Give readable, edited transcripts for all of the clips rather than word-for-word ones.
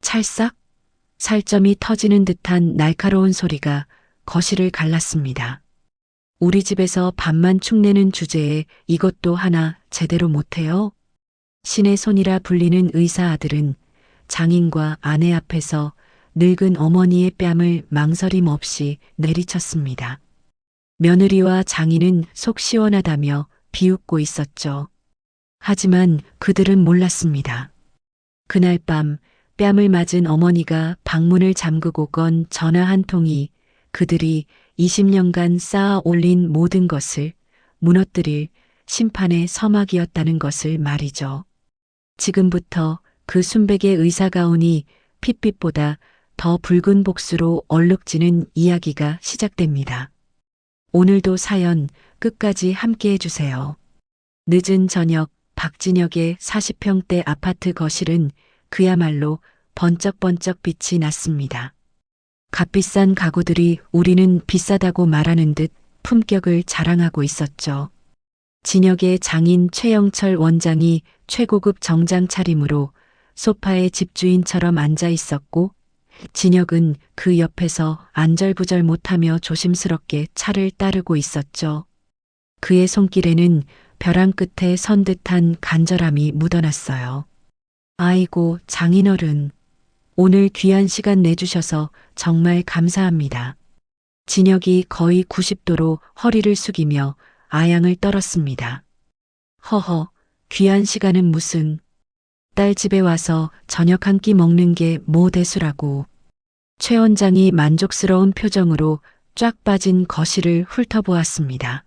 찰싹 살점이 터지는 듯한 날카로운 소리가 거실을 갈랐습니다. 우리 집에서 밥만 축내는 주제에 이것도 하나 제대로 못해요? 신의 손이라 불리는 의사 아들은 장인과 아내 앞에서 늙은 어머니의 뺨을 망설임 없이 내리쳤습니다. 며느리와 장인은 속 시원하다며 비웃고 있었죠. 하지만 그들은 몰랐습니다. 그날 밤 뺨을 맞은 어머니가 방문을 잠그고 건 전화 한 통이 그들이 20년간 쌓아 올린 모든 것을 무너뜨릴 심판의 서막이었다는 것을 말이죠. 지금부터 그 순백의 의사 가운이 핏빛보다 더 붉은 복수로 얼룩지는 이야기가 시작됩니다. 오늘도 사연 끝까지 함께 해주세요. 늦은 저녁 박진혁의 40평대 아파트 거실은 그야말로 번쩍번쩍 빛이 났습니다. 값비싼 가구들이 우리는 비싸다고 말하는 듯 품격을 자랑하고 있었죠. 진혁의 장인 최영철 원장이 최고급 정장 차림으로 소파에 집주인처럼 앉아 있었고 진혁은 그 옆에서 안절부절 못하며 조심스럽게 차를 따르고 있었죠. 그의 손길에는 벼랑 끝에 선 듯한 간절함이 묻어났어요. 아이고 장인어른, 오늘 귀한 시간 내주셔서 정말 감사합니다. 진혁이 거의 90도로 허리를 숙이며 아양을 떨었습니다. 허허, 귀한 시간은 무슨. 딸 집에 와서 저녁 한 끼 먹는 게 뭐 대수라고. 최 원장이 만족스러운 표정으로 쫙 빠진 거실을 훑어보았습니다.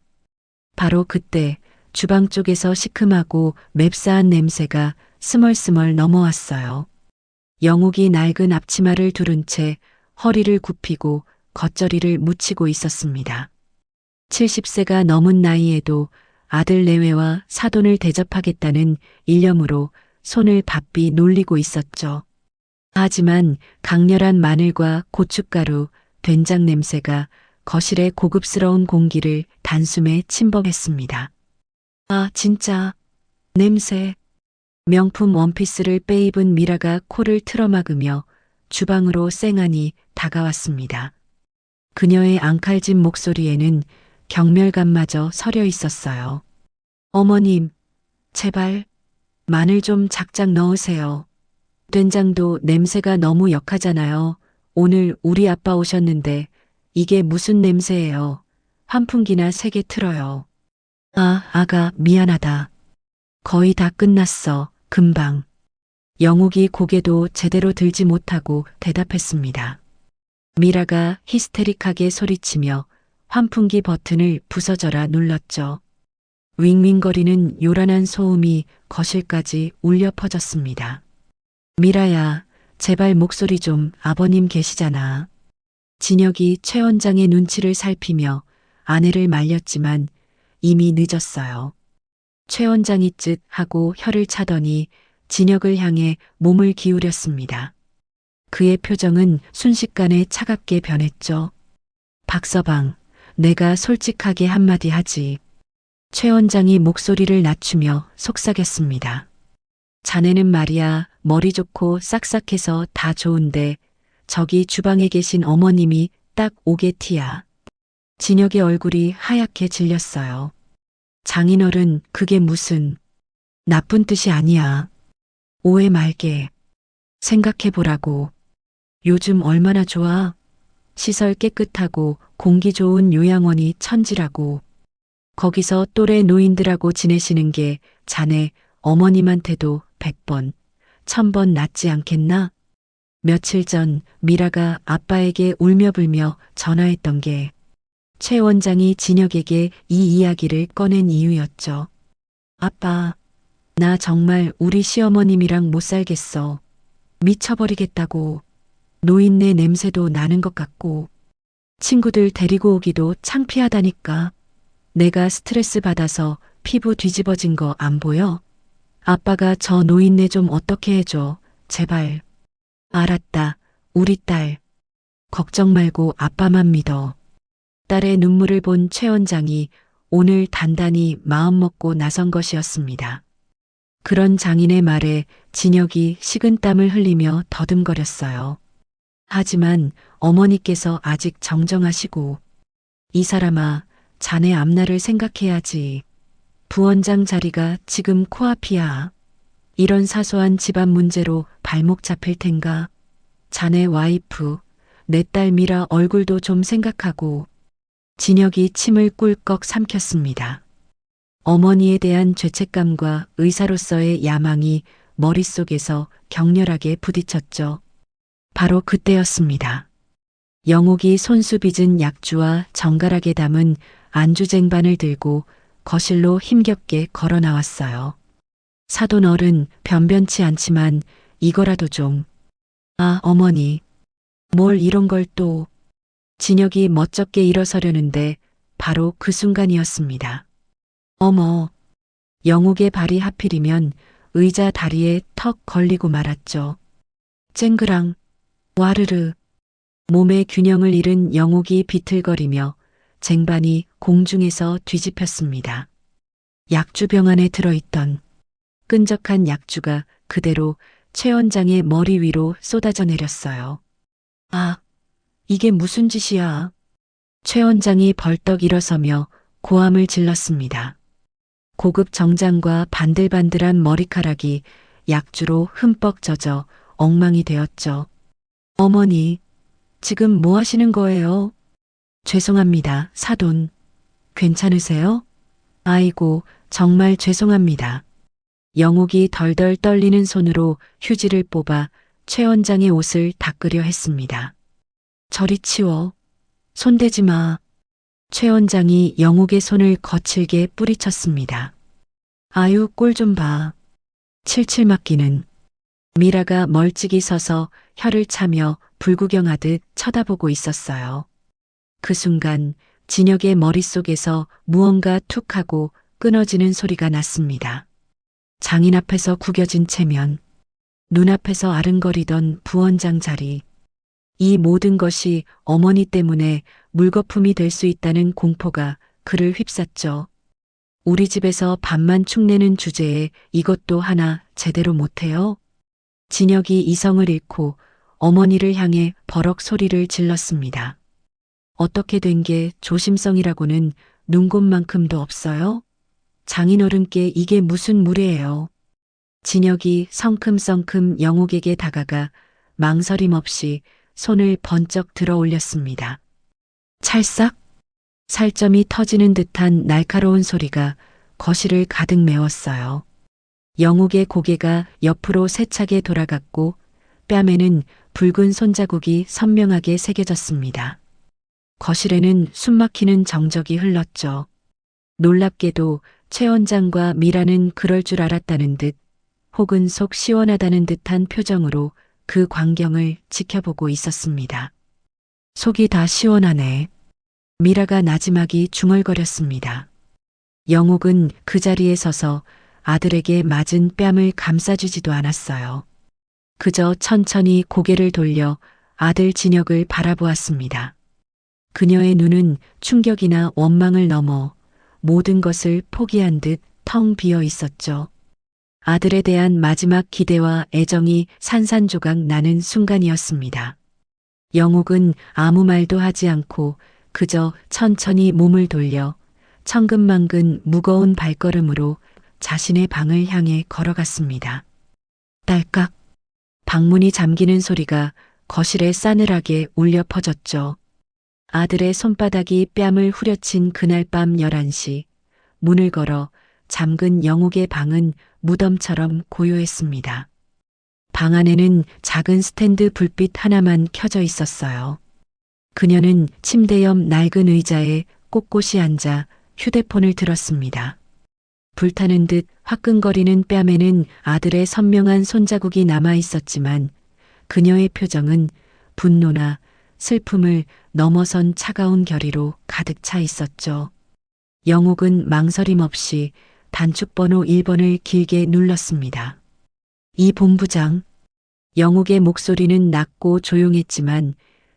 바로 그때 주방 쪽에서 시큼하고 맵싸한 냄새가 스멀스멀 넘어왔어요. 영욱이 낡은 앞치마를 두른 채 허리를 굽히고 겉절이를 묻히고 있었습니다. 70세가 넘은 나이에도 아들 내외와 사돈을 대접하겠다는 일념으로 손을 바삐 놀리고 있었죠. 하지만 강렬한 마늘과 고춧가루, 된장 냄새가 거실의 고급스러운 공기를 단숨에 침범했습니다. 아, 진짜 냄새. 명품 원피스를 빼입은 미라가 코를 틀어막으며 주방으로 쌩하니 다가왔습니다. 그녀의 앙칼진 목소리에는 경멸감마저 서려 있었어요. 어머님, 제발 마늘 좀 작작 넣으세요. 된장도 냄새가 너무 역하잖아요. 오늘 우리 아빠 오셨는데 이게 무슨 냄새예요. 환풍기나 3개 틀어요. 아, 아가 미안하다. 거의 다 끝났어. 금방. 영욱이 고개도 제대로 들지 못하고 대답했습니다. 미라가 히스테릭하게 소리치며 환풍기 버튼을 부서져라 눌렀죠. 윙윙거리는 요란한 소음이 거실까지 울려 퍼졌습니다. 미라야, 제발 목소리 좀. 아버님 계시잖아. 진혁이 최 원장의 눈치를 살피며 아내를 말렸지만 이미 늦었어요. 최 원장이 쯧 하고 혀를 차더니 진혁을 향해 몸을 기울였습니다. 그의 표정은 순식간에 차갑게 변했죠. 박서방, 내가 솔직하게 한마디 하지. 최 원장이 목소리를 낮추며 속삭였습니다. 자네는 말이야 머리 좋고 싹싹해서 다 좋은데 저기 주방에 계신 어머님이 딱 오게티야. 진혁의 얼굴이 하얗게 질렸어요. 장인어른, 그게 무슨 나쁜 뜻이 아니야. 오해 말게. 생각해보라고. 요즘 얼마나 좋아. 시설 깨끗하고 공기 좋은 요양원이 천지라고. 거기서 또래 노인들하고 지내시는 게 자네 어머님한테도 100번, 1000번 낫지 않겠나? 며칠 전 미라가 아빠에게 울며불며 전화했던 게 최 원장이 진혁에게 이 이야기를 꺼낸 이유였죠. 아빠, 나 정말 우리 시어머님이랑 못 살겠어. 미쳐버리겠다고. 노인네 냄새도 나는 것 같고 친구들 데리고 오기도 창피하다니까. 내가 스트레스 받아서 피부 뒤집어진 거 안 보여? 아빠가 저 노인네 좀 어떻게 해줘. 제발. 알았다. 우리 딸. 걱정 말고 아빠만 믿어. 딸의 눈물을 본 최 원장이 오늘 단단히 마음먹고 나선 것이었습니다. 그런 장인의 말에 진혁이 식은땀을 흘리며 더듬거렸어요. 하지만 어머니께서 아직 정정하시고, 이 사람아, 자네 앞날을 생각해야지. 부원장 자리가 지금 코앞이야. 이런 사소한 집안 문제로 발목 잡힐 텐가. 자네 와이프, 내 딸 미라 얼굴도 좀 생각하고. 진혁이 침을 꿀꺽 삼켰습니다. 어머니에 대한 죄책감과 의사로서의 야망이 머릿속에서 격렬하게 부딪혔죠. 바로 그때였습니다. 영옥이 손수 빚은 약주와 정갈하게 담은 안주쟁반을 들고 거실로 힘겹게 걸어 나왔어요. 사돈 어른, 변변치 않지만 이거라도 좀. 아, 어머니. 뭘 이런 걸 또. 진혁이 멋쩍게 일어서려는데 바로 그 순간이었습니다. 어머. 영옥의 발이 하필이면 의자 다리에 턱 걸리고 말았죠. 쨍그랑, 와르르. 몸의 균형을 잃은 영옥이 비틀거리며 쟁반이 공중에서 뒤집혔습니다. 약주병 안에 들어있던 끈적한 약주가 그대로 최 원장의 머리 위로 쏟아져 내렸어요. 아, 이게 무슨 짓이야. 최 원장이 벌떡 일어서며 고함을 질렀습니다. 고급 정장과 반들반들한 머리카락이 약주로 흠뻑 젖어 엉망이 되었죠. 어머니, 지금 뭐 하시는 거예요? 죄송합니다, 사돈. 괜찮으세요? 아이고, 정말 죄송합니다. 영옥이 덜덜 떨리는 손으로 휴지를 뽑아 최 원장의 옷을 닦으려 했습니다. 저리 치워. 손대지 마. 최 원장이 영옥의 손을 거칠게 뿌리쳤습니다. 아유, 꼴 좀 봐. 칠칠 맡기는. 미라가 멀찍이 서서 혀를 차며 불구경하듯 쳐다보고 있었어요. 그 순간 진혁의 머릿속에서 무언가 툭 하고 끊어지는 소리가 났습니다. 장인 앞에서 구겨진 체면, 눈앞에서 아른거리던 부원장 자리, 이 모든 것이 어머니 때문에 물거품이 될 수 있다는 공포가 그를 휩쌌죠. 우리 집에서 밥만 축내는 주제에 이것도 하나 제대로 못해요? 진혁이 이성을 잃고 어머니를 향해 버럭 소리를 질렀습니다. 어떻게 된 게 조심성이라고는 눈곱만큼도 없어요? 장인어른께 이게 무슨 무례예요. 진혁이 성큼성큼 영옥에게 다가가 망설임 없이 손을 번쩍 들어 올렸습니다. 찰싹? 살점이 터지는 듯한 날카로운 소리가 거실을 가득 메웠어요. 영옥의 고개가 옆으로 세차게 돌아갔고 뺨에는 붉은 손자국이 선명하게 새겨졌습니다. 거실에는 숨막히는 정적이 흘렀죠. 놀랍게도 최 원장과 미라는 그럴 줄 알았다는 듯 혹은 속 시원하다는 듯한 표정으로 그 광경을 지켜보고 있었습니다. 속이 다 시원하네. 미라가 나지막이 중얼거렸습니다. 영옥은 그 자리에 서서 아들에게 맞은 뺨을 감싸주지도 않았어요. 그저 천천히 고개를 돌려 아들 진혁을 바라보았습니다. 그녀의 눈은 충격이나 원망을 넘어 모든 것을 포기한 듯 텅 비어 있었죠. 아들에 대한 마지막 기대와 애정이 산산조각 나는 순간이었습니다. 영옥은 아무 말도 하지 않고 그저 천천히 몸을 돌려 천근만근 무거운 발걸음으로 자신의 방을 향해 걸어갔습니다. 딸깍. 방문이 잠기는 소리가 거실에 싸늘하게 울려 퍼졌죠. 아들의 손바닥이 뺨을 후려친 그날 밤 11시, 문을 걸어 잠근 영옥의 방은 무덤처럼 고요했습니다. 방 안에는 작은 스탠드 불빛 하나만 켜져 있었어요. 그녀는 침대 옆 낡은 의자에 꼿꼿이 앉아 휴대폰을 들었습니다. 불타는 듯 화끈거리는 뺨에는 아들의 선명한 손자국이 남아 있었지만 그녀의 표정은 분노나 슬픔을 넘어선 차가운 결의로 가득 차 있었죠. 영옥은 망설임 없이 단축번호 1번을 길게 눌렀습니다. 이 본부장. 영옥의 목소리는 낮고 조용했지만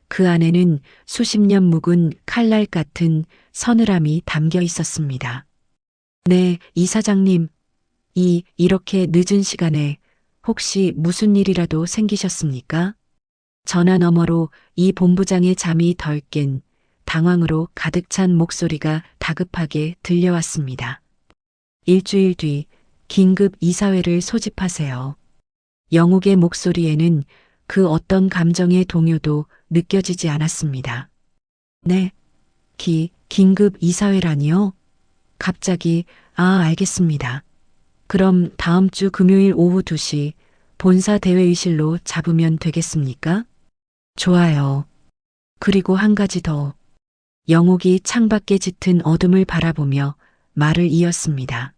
그 안에는 수십 년 묵은 칼날 같은 서늘함이 담겨 있었습니다. 네, 이사장님. 이렇게 늦은 시간에 혹시 무슨 일이라도 생기셨습니까? 전화 너머로 이 본부장의 잠이 덜 깬 당황으로 가득 찬 목소리가 다급하게 들려왔습니다. 일주일 뒤 긴급 이사회를 소집하세요. 영욱의 목소리에는 그 어떤 감정의 동요도 느껴지지 않았습니다. 네, 긴급 이사회라니요? 갑자기, 알겠습니다. 그럼 다음 주 금요일 오후 2시 본사 대회의실로 잡으면 되겠습니까? 좋아요. 그리고 한 가지 더. 영옥이 창밖에 짙은 어둠을 바라보며 말을 이었습니다.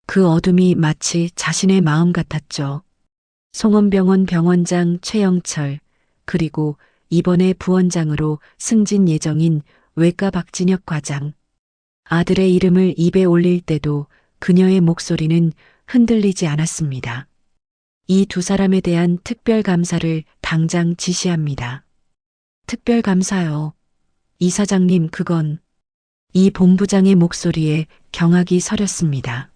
그 어둠이 마치 자신의 마음 같았죠. 송원병원 병원장 최영철, 그리고 이번에 부원장으로 승진 예정인 외과 박진혁 과장. 아들의 이름을 입에 올릴 때도 그녀의 목소리는 흔들리지 않았습니다. 이 두 사람에 대한 특별감사를 당장 지시합니다. 특별감사요. 이사장님, 그건. 이 본부장의 목소리에 경악이 서렸습니다.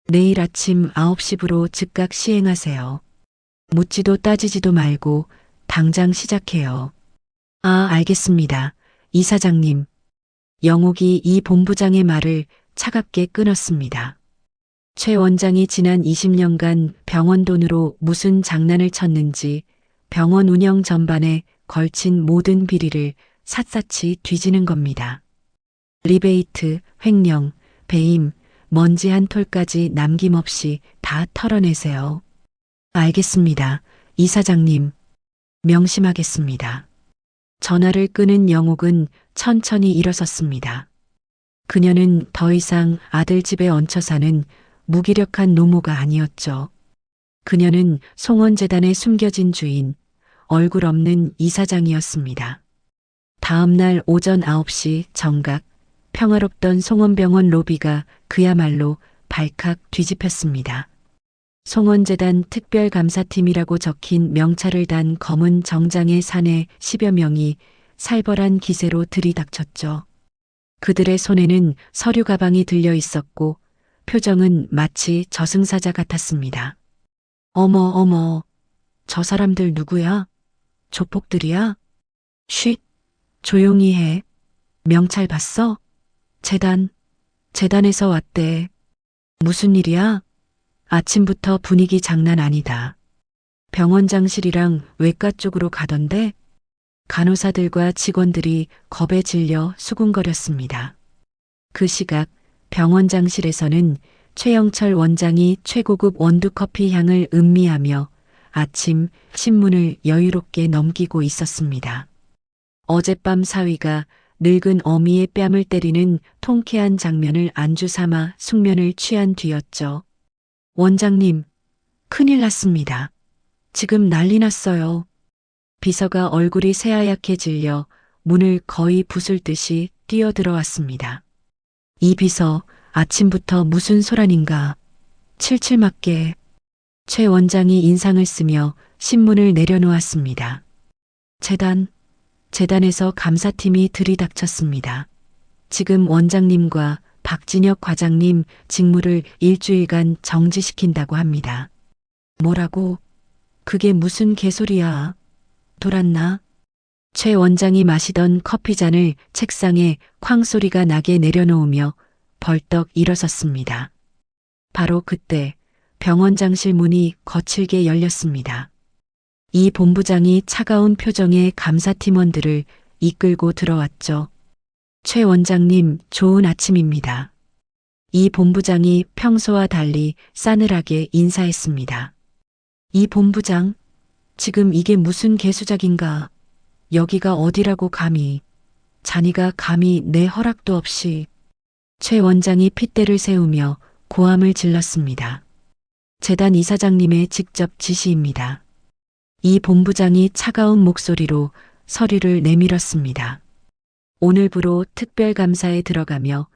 내일 아침 9시부로 즉각 시행하세요. 묻지도 따지지도 말고 당장 시작해요. 알겠습니다. 이사장님. 영옥이 이 본부장의 말을 차갑게 끊었습니다. 최 원장이 지난 20년간 병원 돈으로 무슨 장난을 쳤는지 병원 운영 전반에 걸친 모든 비리를 샅샅이 뒤지는 겁니다. 리베이트, 횡령, 배임, 먼지 한 톨까지 남김없이 다 털어내세요. 알겠습니다. 이사장님. 명심하겠습니다. 전화를 끊은 영옥은 천천히 일어섰습니다. 그녀는 더 이상 아들 집에 얹혀 사는 무기력한 노모가 아니었죠. 그녀는 송원재단의 숨겨진 주인, 얼굴 없는 이사장이었습니다. 다음 날 오전 9시 정각, 평화롭던 송원병원 로비가 그야말로 발칵 뒤집혔습니다. 송원재단 특별감사팀이라고 적힌 명찰을 단 검은 정장의 사내 10여 명이 살벌한 기세로 들이닥쳤죠. 그들의 손에는 서류 가방이 들려 있었고 표정은 마치 저승사자 같았습니다. 어머, 저 사람들 누구야? 조폭들이야? 쉿, 조용히 해. 명찰 봤어? 재단에서 왔대. 무슨 일이야? 아침부터 분위기 장난 아니다. 병원장실이랑 외과 쪽으로 가던데 간호사들과 직원들이 겁에 질려 수군거렸습니다. 그 시각 병원장실에서는 최영철 원장이 최고급 원두커피 향을 음미하며 아침 신문을 여유롭게 넘기고 있었습니다. 어젯밤 사위가 늙은 어미의 뺨을 때리는 통쾌한 장면을 안주 삼아 숙면을 취한 뒤였죠. 원장님, 큰일 났습니다. 지금 난리 났어요. 비서가 얼굴이 새하얗게 질려 문을 거의 부술 듯이 뛰어들어왔습니다. 이 비서, 아침부터 무슨 소란인가. 칠칠 맞게. 최 원장이 인상을 쓰며 신문을 내려놓았습니다. 재단에서 감사팀이 들이닥쳤습니다. 지금 원장님과 박진혁 과장님 직무를 일주일간 정지시킨다고 합니다. 뭐라고? 그게 무슨 개소리야? 돌았나? 최 원장이 마시던 커피잔을 책상에 쾅 소리가 나게 내려놓으며 벌떡 일어섰습니다. 바로 그때 병원장실 문이 거칠게 열렸습니다. 이 본부장이 차가운 표정의 감사팀원들을 이끌고 들어왔죠. 최 원장님, 좋은 아침입니다. 이 본부장이 평소와 달리 싸늘하게 인사했습니다. 이 본부장, 지금 이게 무슨 개수작인가? 여기가 어디라고 감히, 자니가 감히 내 허락도 없이. 최 원장이 핏대를 세우며 고함을 질렀습니다. 재단 이사장님의 직접 지시입니다. 이 본부장이 차가운 목소리로 서류를 내밀었습니다. 오늘부로 특별감사에 들어가며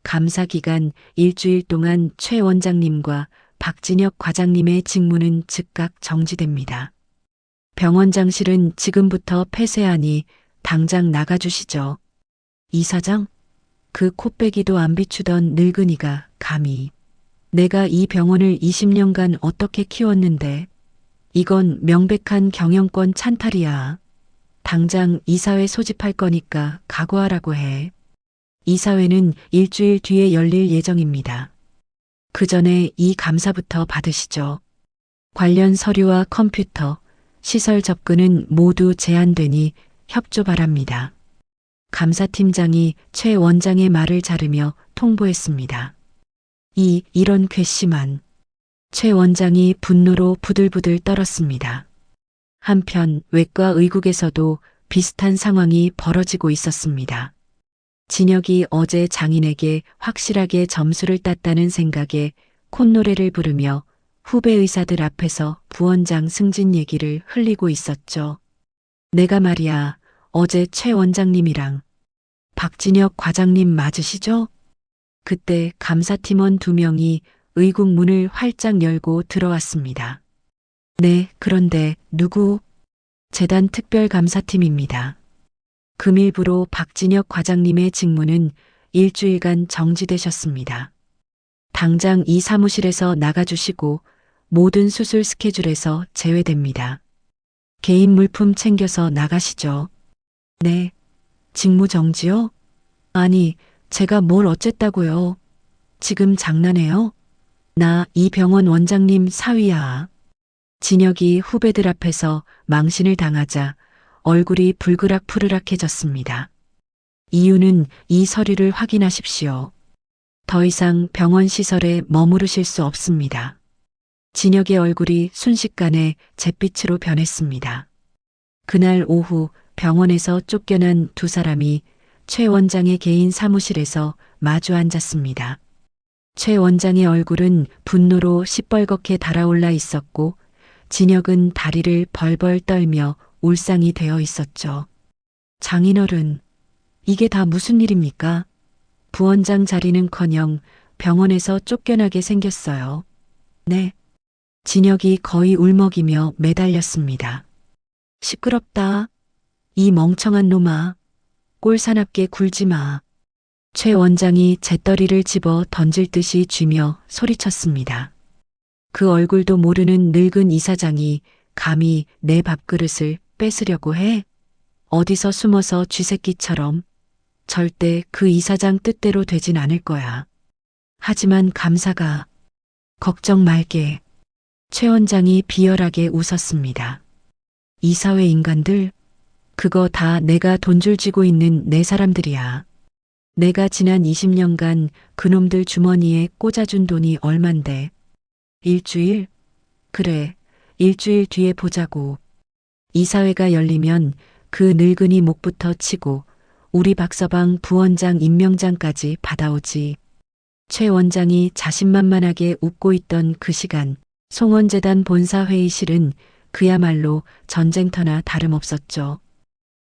감사 기간 일주일 동안 최 원장님과 박진혁 과장님의 직무는 즉각 정지됩니다. 병원장실은 지금부터 폐쇄하니 당장 나가주시죠. 이사장? 그 코빼기도 안 비추던 늙은이가 감히. 내가 이 병원을 20년간 어떻게 키웠는데 이건 명백한 경영권 찬탈이야. 당장 이사회 소집할 거니까 각오하라고 해. 이사회는 일주일 뒤에 열릴 예정입니다. 그 전에 이 감사부터 받으시죠. 관련 서류와 컴퓨터, 시설 접근은 모두 제한되니 협조 바랍니다. 감사팀장이 최 원장의 말을 자르며 통보했습니다. 이런 괘씸한. 최 원장이 분노로 부들부들 떨었습니다. 한편 외과 의국에서도 비슷한 상황이 벌어지고 있었습니다. 진혁이 어제 장인에게 확실하게 점수를 땄다는 생각에 콧노래를 부르며 후배 의사들 앞에서 부원장 승진 얘기를 흘리고 있었죠. 내가 말이야, 어제 최 원장님이랑 박진혁 과장님 맞으시죠? 그때 감사팀원 2명이 의국 문을 활짝 열고 들어왔습니다. 네, 그런데 누구? 재단 특별감사팀입니다. 금일부로 박진혁 과장님의 직무는 일주일간 정지되셨습니다. 당장 이 사무실에서 나가주시고 모든 수술 스케줄에서 제외됩니다. 개인 물품 챙겨서 나가시죠. 네. 직무 정지요? 아니, 제가 뭘 어쨌다고요. 지금 장난해요? 나 이 병원 원장님 사위야. 진혁이 후배들 앞에서 망신을 당하자 얼굴이 불그락푸르락해졌습니다. 이유는 이 서류를 확인하십시오. 더 이상 병원 시설에 머무르실 수 없습니다. 진혁의 얼굴이 순식간에 잿빛으로 변했습니다. 그날 오후 병원에서 쫓겨난 2사람이 최 원장의 개인 사무실에서 마주 앉았습니다. 최 원장의 얼굴은 분노로 시뻘겋게 달아올라 있었고 진혁은 다리를 벌벌 떨며 울상이 되어 있었죠. 장인어른, 이게 다 무슨 일입니까? 부원장 자리는커녕 병원에서 쫓겨나게 생겼어요. 네. 진혁이 거의 울먹이며 매달렸습니다. 시끄럽다. 이 멍청한 놈아. 꼴사납게 굴지 마. 최 원장이 재떨이를 집어 던질 듯이 쥐며 소리쳤습니다. 그 얼굴도 모르는 늙은 이사장이 감히 내 밥그릇을 뺏으려고 해? 어디서 숨어서 쥐새끼처럼. 절대 그 이사장 뜻대로 되진 않을 거야. 하지만 감사가. 걱정 말게. 최 원장이 비열하게 웃었습니다. 이사회 인간들, 그거 다 내가 돈줄 쥐고 있는 내 사람들이야. 내가 지난 20년간 그놈들 주머니에 꽂아준 돈이 얼만데. 일주일? 그래, 일주일 뒤에 보자고. 이사회가 열리면 그 늙은이 목부터 치고 우리 박서방 부원장 임명장까지 받아오지. 최 원장이 자신만만하게 웃고 있던 그 시간, 송원재단 본사 회의실은 그야말로 전쟁터나 다름없었죠.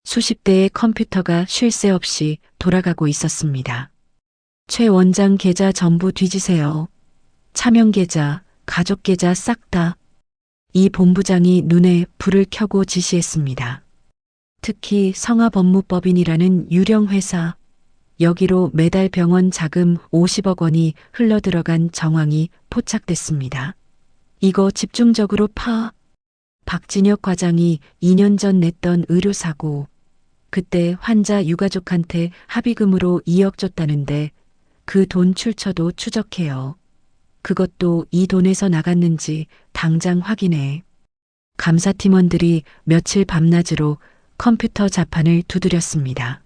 수십 대의 컴퓨터가 쉴 새 없이 돌아가고 있었습니다. 최 원장 계좌 전부 뒤지세요. 차명 계좌, 가족 계좌 싹 다. 이 본부장이 눈에 불을 켜고 지시했습니다. 특히 성화법무법인이라는 유령 회사, 여기로 매달 병원 자금 50억 원이 흘러들어간 정황이 포착됐습니다. 이거 집중적으로 파. 박진혁 과장이 2년 전 냈던 의료사고, 그때 환자 유가족한테 합의금으로 2억 줬다는데 그 돈 출처도 추적해요. 그것도 이 돈에서 나갔는지 당장 확인해. 감사팀원들이 며칠 밤낮으로 컴퓨터 자판을 두드렸습니다.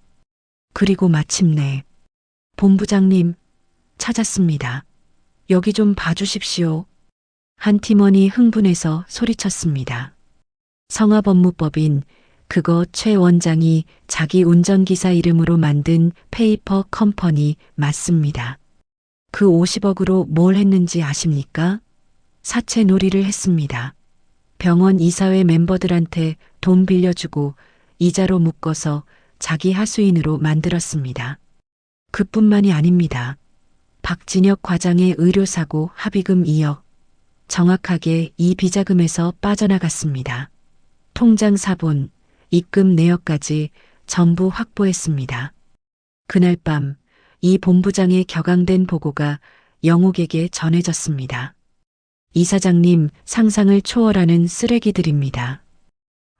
그리고 마침내 본부장님 찾았습니다. 여기 좀 봐주십시오. 한 팀원이 흥분해서 소리쳤습니다. 성화법무법인, 그거 최 원장이 자기 운전기사 이름으로 만든 페이퍼 컴퍼니 맞습니다. 그 50억으로 뭘 했는지 아십니까? 사채 놀이를 했습니다. 병원 이사회 멤버들한테 돈 빌려주고 이자로 묶어서 자기 하수인으로 만들었습니다. 그뿐만이 아닙니다. 박진혁 과장의 의료사고 합의금 2억. 정확하게 이 비자금에서 빠져나갔습니다. 통장 사본, 입금 내역까지 전부 확보했습니다. 그날 밤 이 본부장의 격앙된 보고가 영옥에게 전해졌습니다. 이사장님, 상상을 초월하는 쓰레기들입니다.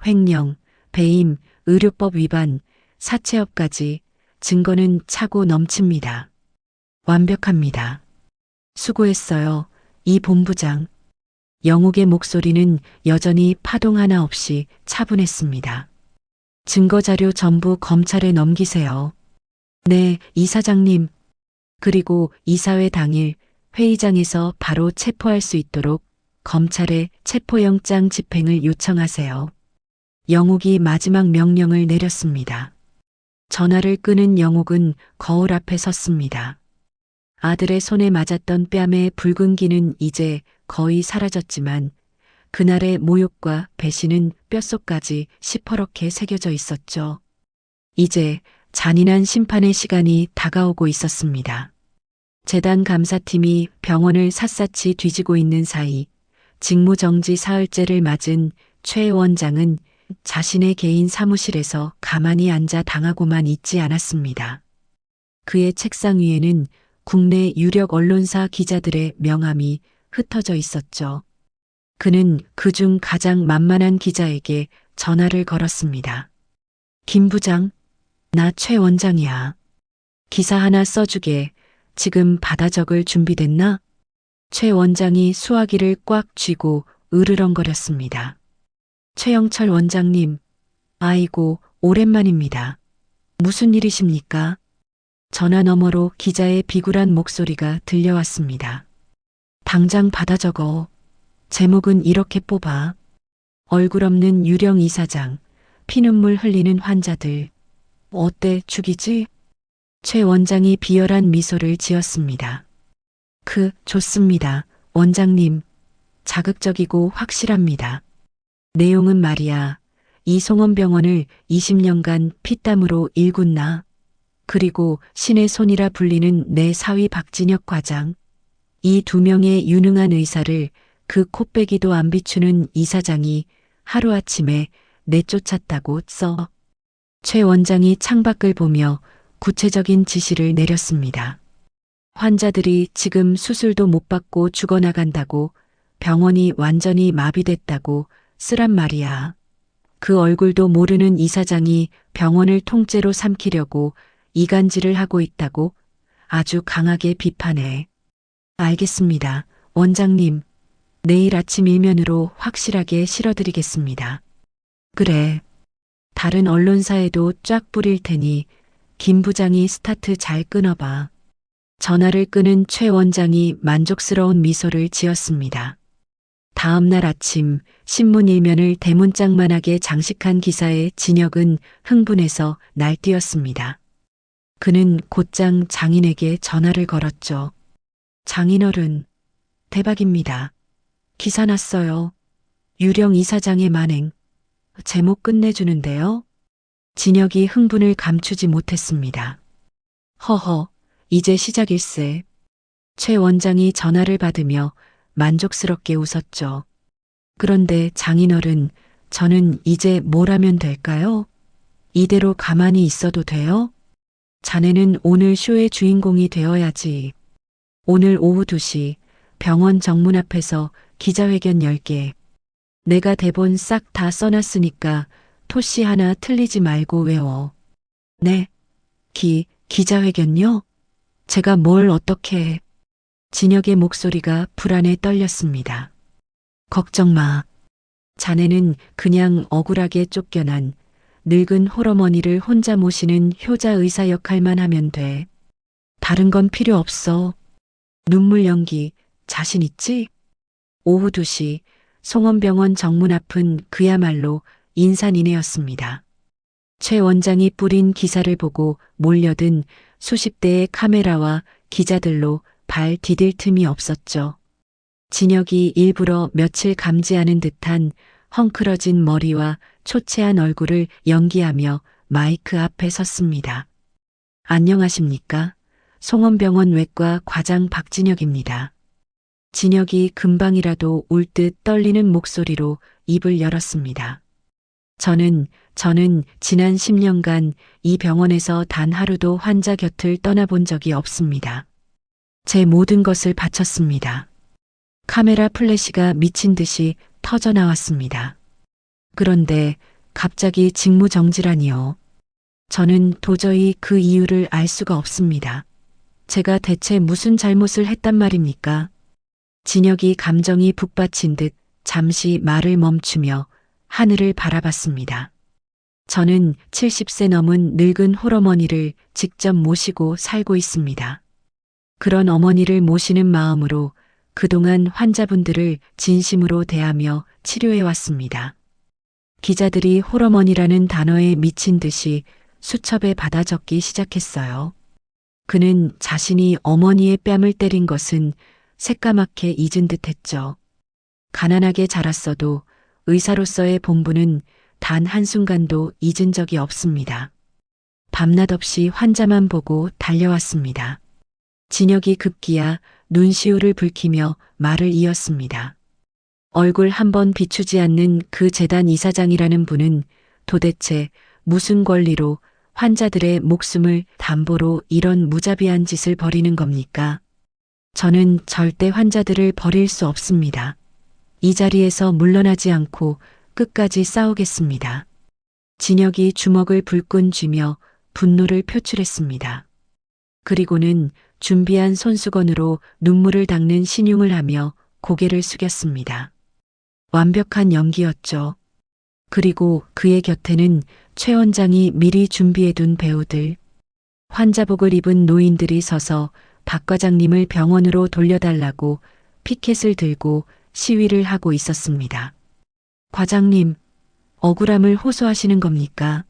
횡령, 배임, 의료법 위반, 사채업까지 증거는 차고 넘칩니다. 완벽합니다. 수고했어요, 이 본부장. 영옥의 목소리는 여전히 파동 하나 없이 차분했습니다. 증거자료 전부 검찰에 넘기세요. 네, 이사장님. 그리고 이사회 당일 회의장에서 바로 체포할 수 있도록 검찰에 체포영장 집행을 요청하세요. 영옥이 마지막 명령을 내렸습니다. 전화를 끄는 영옥은 거울 앞에 섰습니다. 아들의 손에 맞았던 뺨의 붉은 기는 이제 거의 사라졌지만 그날의 모욕과 배신은 뼛속까지 시퍼렇게 새겨져 있었죠. 이제 잔인한 심판의 시간이 다가오고 있었습니다. 재단 감사팀이 병원을 샅샅이 뒤지고 있는 사이 직무정지 사흘째를 맞은 최 원장은 자신의 개인 사무실에서 가만히 앉아 당하고만 있지 않았습니다. 그의 책상 위에는 국내 유력 언론사 기자들의 명함이 흩어져 있었죠. 그는 그중 가장 만만한 기자에게 전화를 걸었습니다. 김 부장, 나 최 원장이야. 기사 하나 써주게. 지금 받아 적을 준비됐나? 최 원장이 수화기를 꽉 쥐고 으르렁거렸습니다. 최영철 원장님, 아이고, 오랜만입니다. 무슨 일이십니까? 전화 너머로 기자의 비굴한 목소리가 들려왔습니다. 당장 받아 적어. 제목은 이렇게 뽑아. 얼굴 없는 유령 이사장, 피눈물 흘리는 환자들. 어때, 죽이지? 최 원장이 비열한 미소를 지었습니다. 좋습니다. 원장님. 자극적이고 확실합니다. 내용은 말이야. 이송원 병원을 20년간 피땀으로 일궜나. 그리고 신의 손이라 불리는 내 사위 박진혁 과장. 이 두 명의 유능한 의사를 그 코빼기도 안 비추는 이사장이 하루아침에 내쫓았다고 써. 최 원장이 창밖을 보며 구체적인 지시를 내렸습니다. 환자들이 지금 수술도 못 받고 죽어나간다고, 병원이 완전히 마비됐다고 쓰란 말이야. 그 얼굴도 모르는 이사장이 병원을 통째로 삼키려고 이간질을 하고 있다고 아주 강하게 비판해. 알겠습니다, 원장님. 내일 아침 일면으로 확실하게 실어드리겠습니다. 그래. 다른 언론사에도 쫙 뿌릴 테니 김 부장이 스타트 잘 끊어봐. 전화를 끄는 최 원장이 만족스러운 미소를 지었습니다. 다음 날 아침 신문 일면을 대문짝만하게 장식한 기사에 진혁은 흥분해서 날뛰었습니다. 그는 곧장 장인에게 전화를 걸었죠. 장인어른, 대박입니다. 기사 났어요. 유령 이사장의 만행. 제목 끝내주는데요. 진혁이 흥분을 감추지 못했습니다. 허허, 이제 시작일세. 최 원장이 전화를 받으며 만족스럽게 웃었죠. 그런데 장인어른, 저는 이제 뭘 하면 될까요? 이대로 가만히 있어도 돼요? 자네는 오늘 쇼의 주인공이 되어야지. 오늘 오후 2시 병원 정문 앞에서 기자회견 10개. 내가 대본 싹 다 써놨으니까 토씨 하나 틀리지 말고 외워. 네. 기자회견요? 제가 뭘 어떻게 해? 진혁의 목소리가 불안에 떨렸습니다. 걱정 마. 자네는 그냥 억울하게 쫓겨난 늙은 홀어머니를 혼자 모시는 효자 의사 역할만 하면 돼. 다른 건 필요 없어. 눈물 연기 자신 있지? 오후 2시 송원병원 정문 앞은 그야말로 인산인해였습니다. 최 원장이 뿌린 기사를 보고 몰려든 수십 대의 카메라와 기자들로 발 디딜 틈이 없었죠. 진혁이 일부러 며칠 감지하는 듯한 헝클어진 머리와 초췌한 얼굴을 연기하며 마이크 앞에 섰습니다. 안녕하십니까? 송원병원 외과 과장 박진혁입니다. 진혁이 금방이라도 울 듯 떨리는 목소리로 입을 열었습니다. 저는 지난 10년간 이 병원에서 단 하루도 환자 곁을 떠나본 적이 없습니다. 제 모든 것을 바쳤습니다. 카메라 플래시가 미친 듯이 터져 나왔습니다. 그런데 갑자기 직무정지라니요. 저는 도저히 그 이유를 알 수가 없습니다. 제가 대체 무슨 잘못을 했단 말입니까? 진혁이 감정이 북받친 듯 잠시 말을 멈추며 하늘을 바라봤습니다. 저는 70세 넘은 늙은 홀어머니를 직접 모시고 살고 있습니다. 그런 어머니를 모시는 마음으로 그동안 환자분들을 진심으로 대하며 치료해 왔습니다. 기자들이 홀어머니라는 단어에 미친 듯이 수첩에 받아 적기 시작했어요. 그는 자신이 어머니의 뺨을 때린 것은 새까맣게 잊은 듯 했죠. 가난하게 자랐어도 의사로서의 본분은 단 한순간도 잊은 적이 없습니다. 밤낮 없이 환자만 보고 달려왔습니다. 진혁이 급기야 눈시울을 붉히며 말을 이었습니다. 얼굴 한번 비추지 않는 그 재단 이사장이라는 분은 도대체 무슨 권리로 환자들의 목숨을 담보로 이런 무자비한 짓을 벌이는 겁니까? 저는 절대 환자들을 버릴 수 없습니다. 이 자리에서 물러나지 않고 끝까지 싸우겠습니다. 진혁이 주먹을 불끈 쥐며 분노를 표출했습니다. 그리고는 준비한 손수건으로 눈물을 닦는 신용을 하며 고개를 숙였습니다. 완벽한 연기였죠. 그리고 그의 곁에는 최 원장이 미리 준비해둔 배우들, 환자복을 입은 노인들이 서서 박 과장님을 병원으로 돌려달라고 피켓을 들고 시위를 하고 있었습니다. 과장님, 억울함을 호소하시는 겁니까?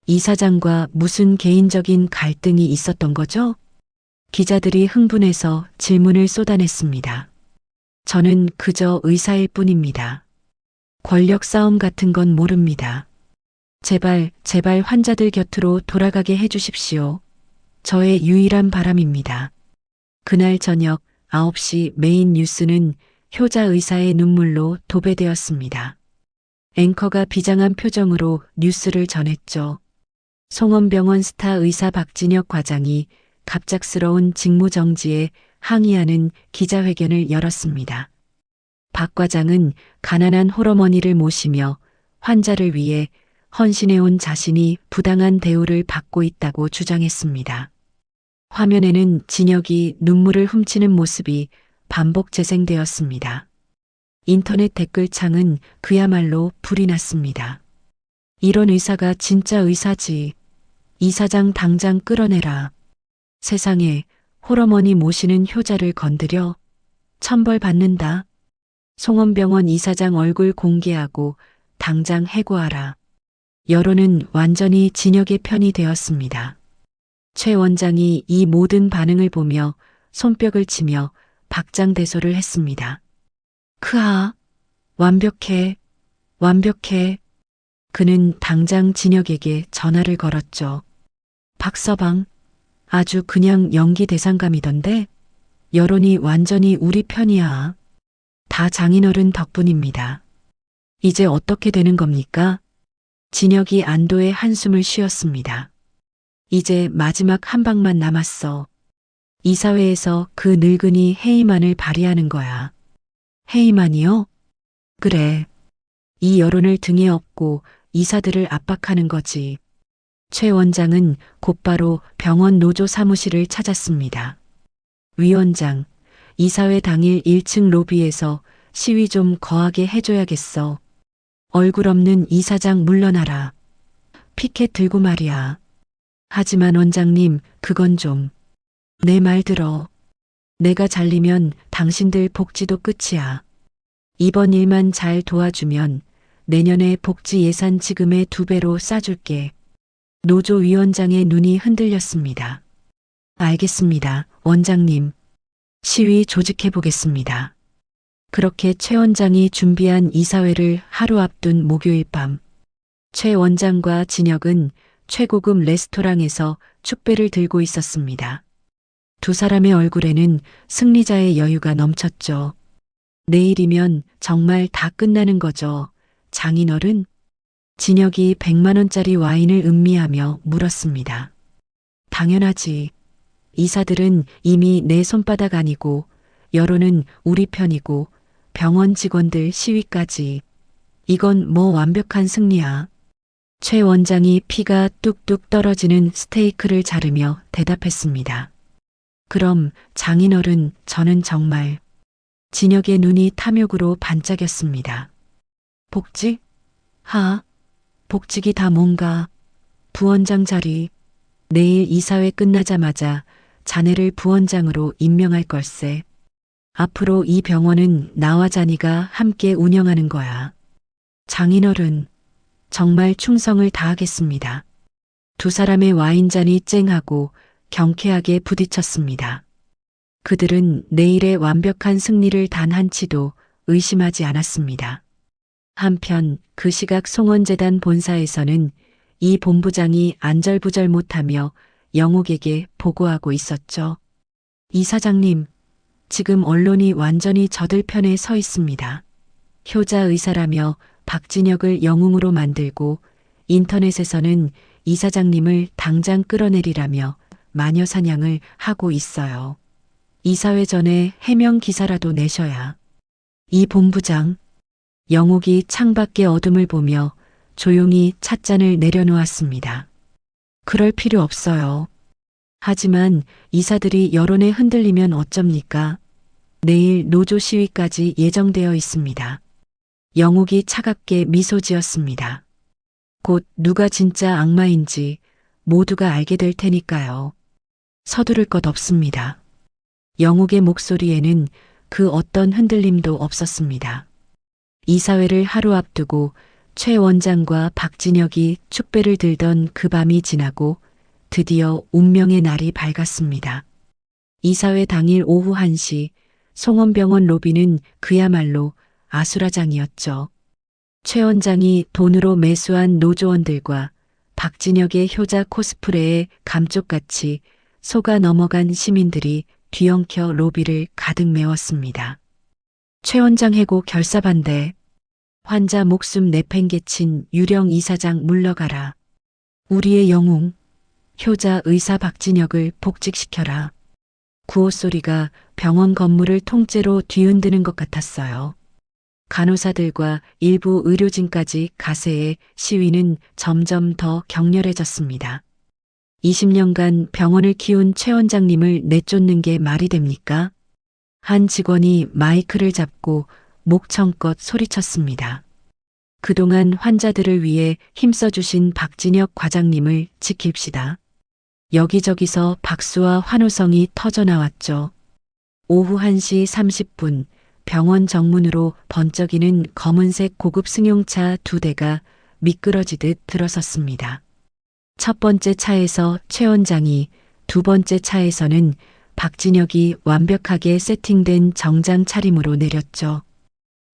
이 사장과 무슨 개인적인 갈등이 있었던 거죠? 기자들이 흥분해서 질문을 쏟아냈습니다. 저는 그저 의사일 뿐입니다. 권력 싸움 같은 건 모릅니다. 제발 환자들 곁으로 돌아가게 해주십시오. 저의 유일한 바람입니다. 그날 저녁 9시 메인 뉴스는 효자 의사의 눈물로 도배되었습니다. 앵커가 비장한 표정으로 뉴스를 전했죠. 송원병원 스타 의사 박진혁 과장이 갑작스러운 직무정지에 항의하는 기자회견을 열었습니다. 박 과장은 가난한 홀어머니를 모시며 환자를 위해 헌신해온 자신이 부당한 대우를 받고 있다고 주장했습니다. 화면에는 진혁이 눈물을 훔치는 모습이 반복 재생되었습니다. 인터넷 댓글창은 그야말로 불이 났습니다. 이런 의사가 진짜 의사지. 이 사장 당장 끌어내라. 세상에 홀어머니 모시는 효자를 건드려 천벌 받는다. 송원병원 이사장 얼굴 공개하고 당장 해고하라. 여론은 완전히 진혁의 편이 되었습니다. 최 원장이 이 모든 반응을 보며 손뼉을 치며 박장대소를 했습니다. 크아, 완벽해, 완벽해. 그는 당장 진혁에게 전화를 걸었죠. 박서방, 아주 그냥 연기 대상감이던데 여론이 완전히 우리 편이야. 다 장인어른 덕분입니다. 이제 어떻게 되는 겁니까? 진혁이 안도의 한숨을 쉬었습니다. 이제 마지막 한 방만 남았어. 이사회에서 그 늙은이 해이만을 발휘하는 거야. 해이만이요? 그래. 이 여론을 등에 업고 이사들을 압박하는 거지. 최 원장은 곧바로 병원 노조 사무실을 찾았습니다. 위원장, 이사회 당일 1층 로비에서 시위 좀 거하게 해줘야겠어. 얼굴 없는 이사장 물러나라. 피켓 들고 말이야. 하지만 원장님, 그건 좀. 내 말 들어. 내가 잘리면 당신들 복지도 끝이야. 이번 일만 잘 도와주면 내년에 복지 예산 지금의 2배로 싸줄게. 노조 위원장의 눈이 흔들렸습니다. 알겠습니다, 원장님. 시위 조직해 보겠습니다. 그렇게 최 원장이 준비한 이사회를 하루 앞둔 목요일 밤, 최 원장과 진혁은 최고급 레스토랑에서 축배를 들고 있었습니다. 두 사람의 얼굴에는 승리자의 여유가 넘쳤죠. 내일이면 정말 다 끝나는 거죠, 장인어른? 진혁이 100만 원짜리 와인을 음미하며 물었습니다. 당연하지. 이사들은 이미 내 손바닥 아니고 여론은 우리 편이고 병원 직원들 시위까지. 이건 뭐 완벽한 승리야. 최 원장이 피가 뚝뚝 떨어지는 스테이크를 자르며 대답했습니다. 그럼 장인어른, 저는 정말. 진혁의 눈이 탐욕으로 반짝였습니다. 복직? 복직이 다 뭔가. 부원장 자리. 내일 이사회 끝나자마자 자네를 부원장으로 임명할 걸세. 앞으로 이 병원은 나와 자니가 함께 운영하는 거야. 장인어른, 정말 충성을 다하겠습니다. 두 사람의 와인잔이 쨍하고 경쾌하게 부딪혔습니다. 그들은 내일의 완벽한 승리를 단 한치도 의심하지 않았습니다. 한편 그 시각 송원재단 본사에서는 이 본부장이 안절부절 못하며 영옥에게 보고하고 있었죠. 이사장님, 지금 언론이 완전히 저들 편에 서 있습니다. 효자 의사라며 박진혁을 영웅으로 만들고 인터넷에서는 이사장님을 당장 끌어내리라며 마녀 사냥을 하고 있어요. 이사회 전에 해명 기사라도 내셔야. 이 본부장. 영옥이 창밖의 어둠을 보며 조용히 찻잔을 내려놓았습니다. 그럴 필요 없어요. 하지만 이사들이 여론에 흔들리면 어쩝니까? 내일 노조 시위까지 예정되어 있습니다. 영옥이 차갑게 미소 지었습니다. 곧 누가 진짜 악마인지 모두가 알게 될 테니까요. 서두를 것 없습니다. 영옥의 목소리에는 그 어떤 흔들림도 없었습니다. 이사회를 하루 앞두고 최 원장과 박진혁이 축배를 들던 그 밤이 지나고 드디어 운명의 날이 밝았습니다. 이사회 당일 오후 1시 송원병원 로비는 그야말로 아수라장이었죠. 최 원장이 돈으로 매수한 노조원들과 박진혁의 효자 코스프레에 감쪽같이 속아 넘어간 시민들이 뒤엉켜 로비를 가득 메웠습니다. 최 원장 해고 결사반대. 환자 목숨 내팽개친 유령 이사장 물러가라. 우리의 영웅, 효자 의사 박진혁을 복직시켜라. 구호 소리가 병원 건물을 통째로 뒤흔드는 것 같았어요. 간호사들과 일부 의료진까지 가세해 시위는 점점 더 격렬해졌습니다. 20년간 병원을 키운 최 원장님을 내쫓는 게 말이 됩니까? 한 직원이 마이크를 잡고 목청껏 소리쳤습니다. 그동안 환자들을 위해 힘써주신 박진혁 과장님을 지킵시다. 여기저기서 박수와 환호성이 터져나왔죠. 오후 1시 30분 병원 정문으로 번쩍이는 검은색 고급 승용차 2대가 미끄러지듯 들어섰습니다. 첫 번째 차에서 최 원장이, 두 번째 차에서는 박진혁이 완벽하게 세팅된 정장 차림으로 내렸죠.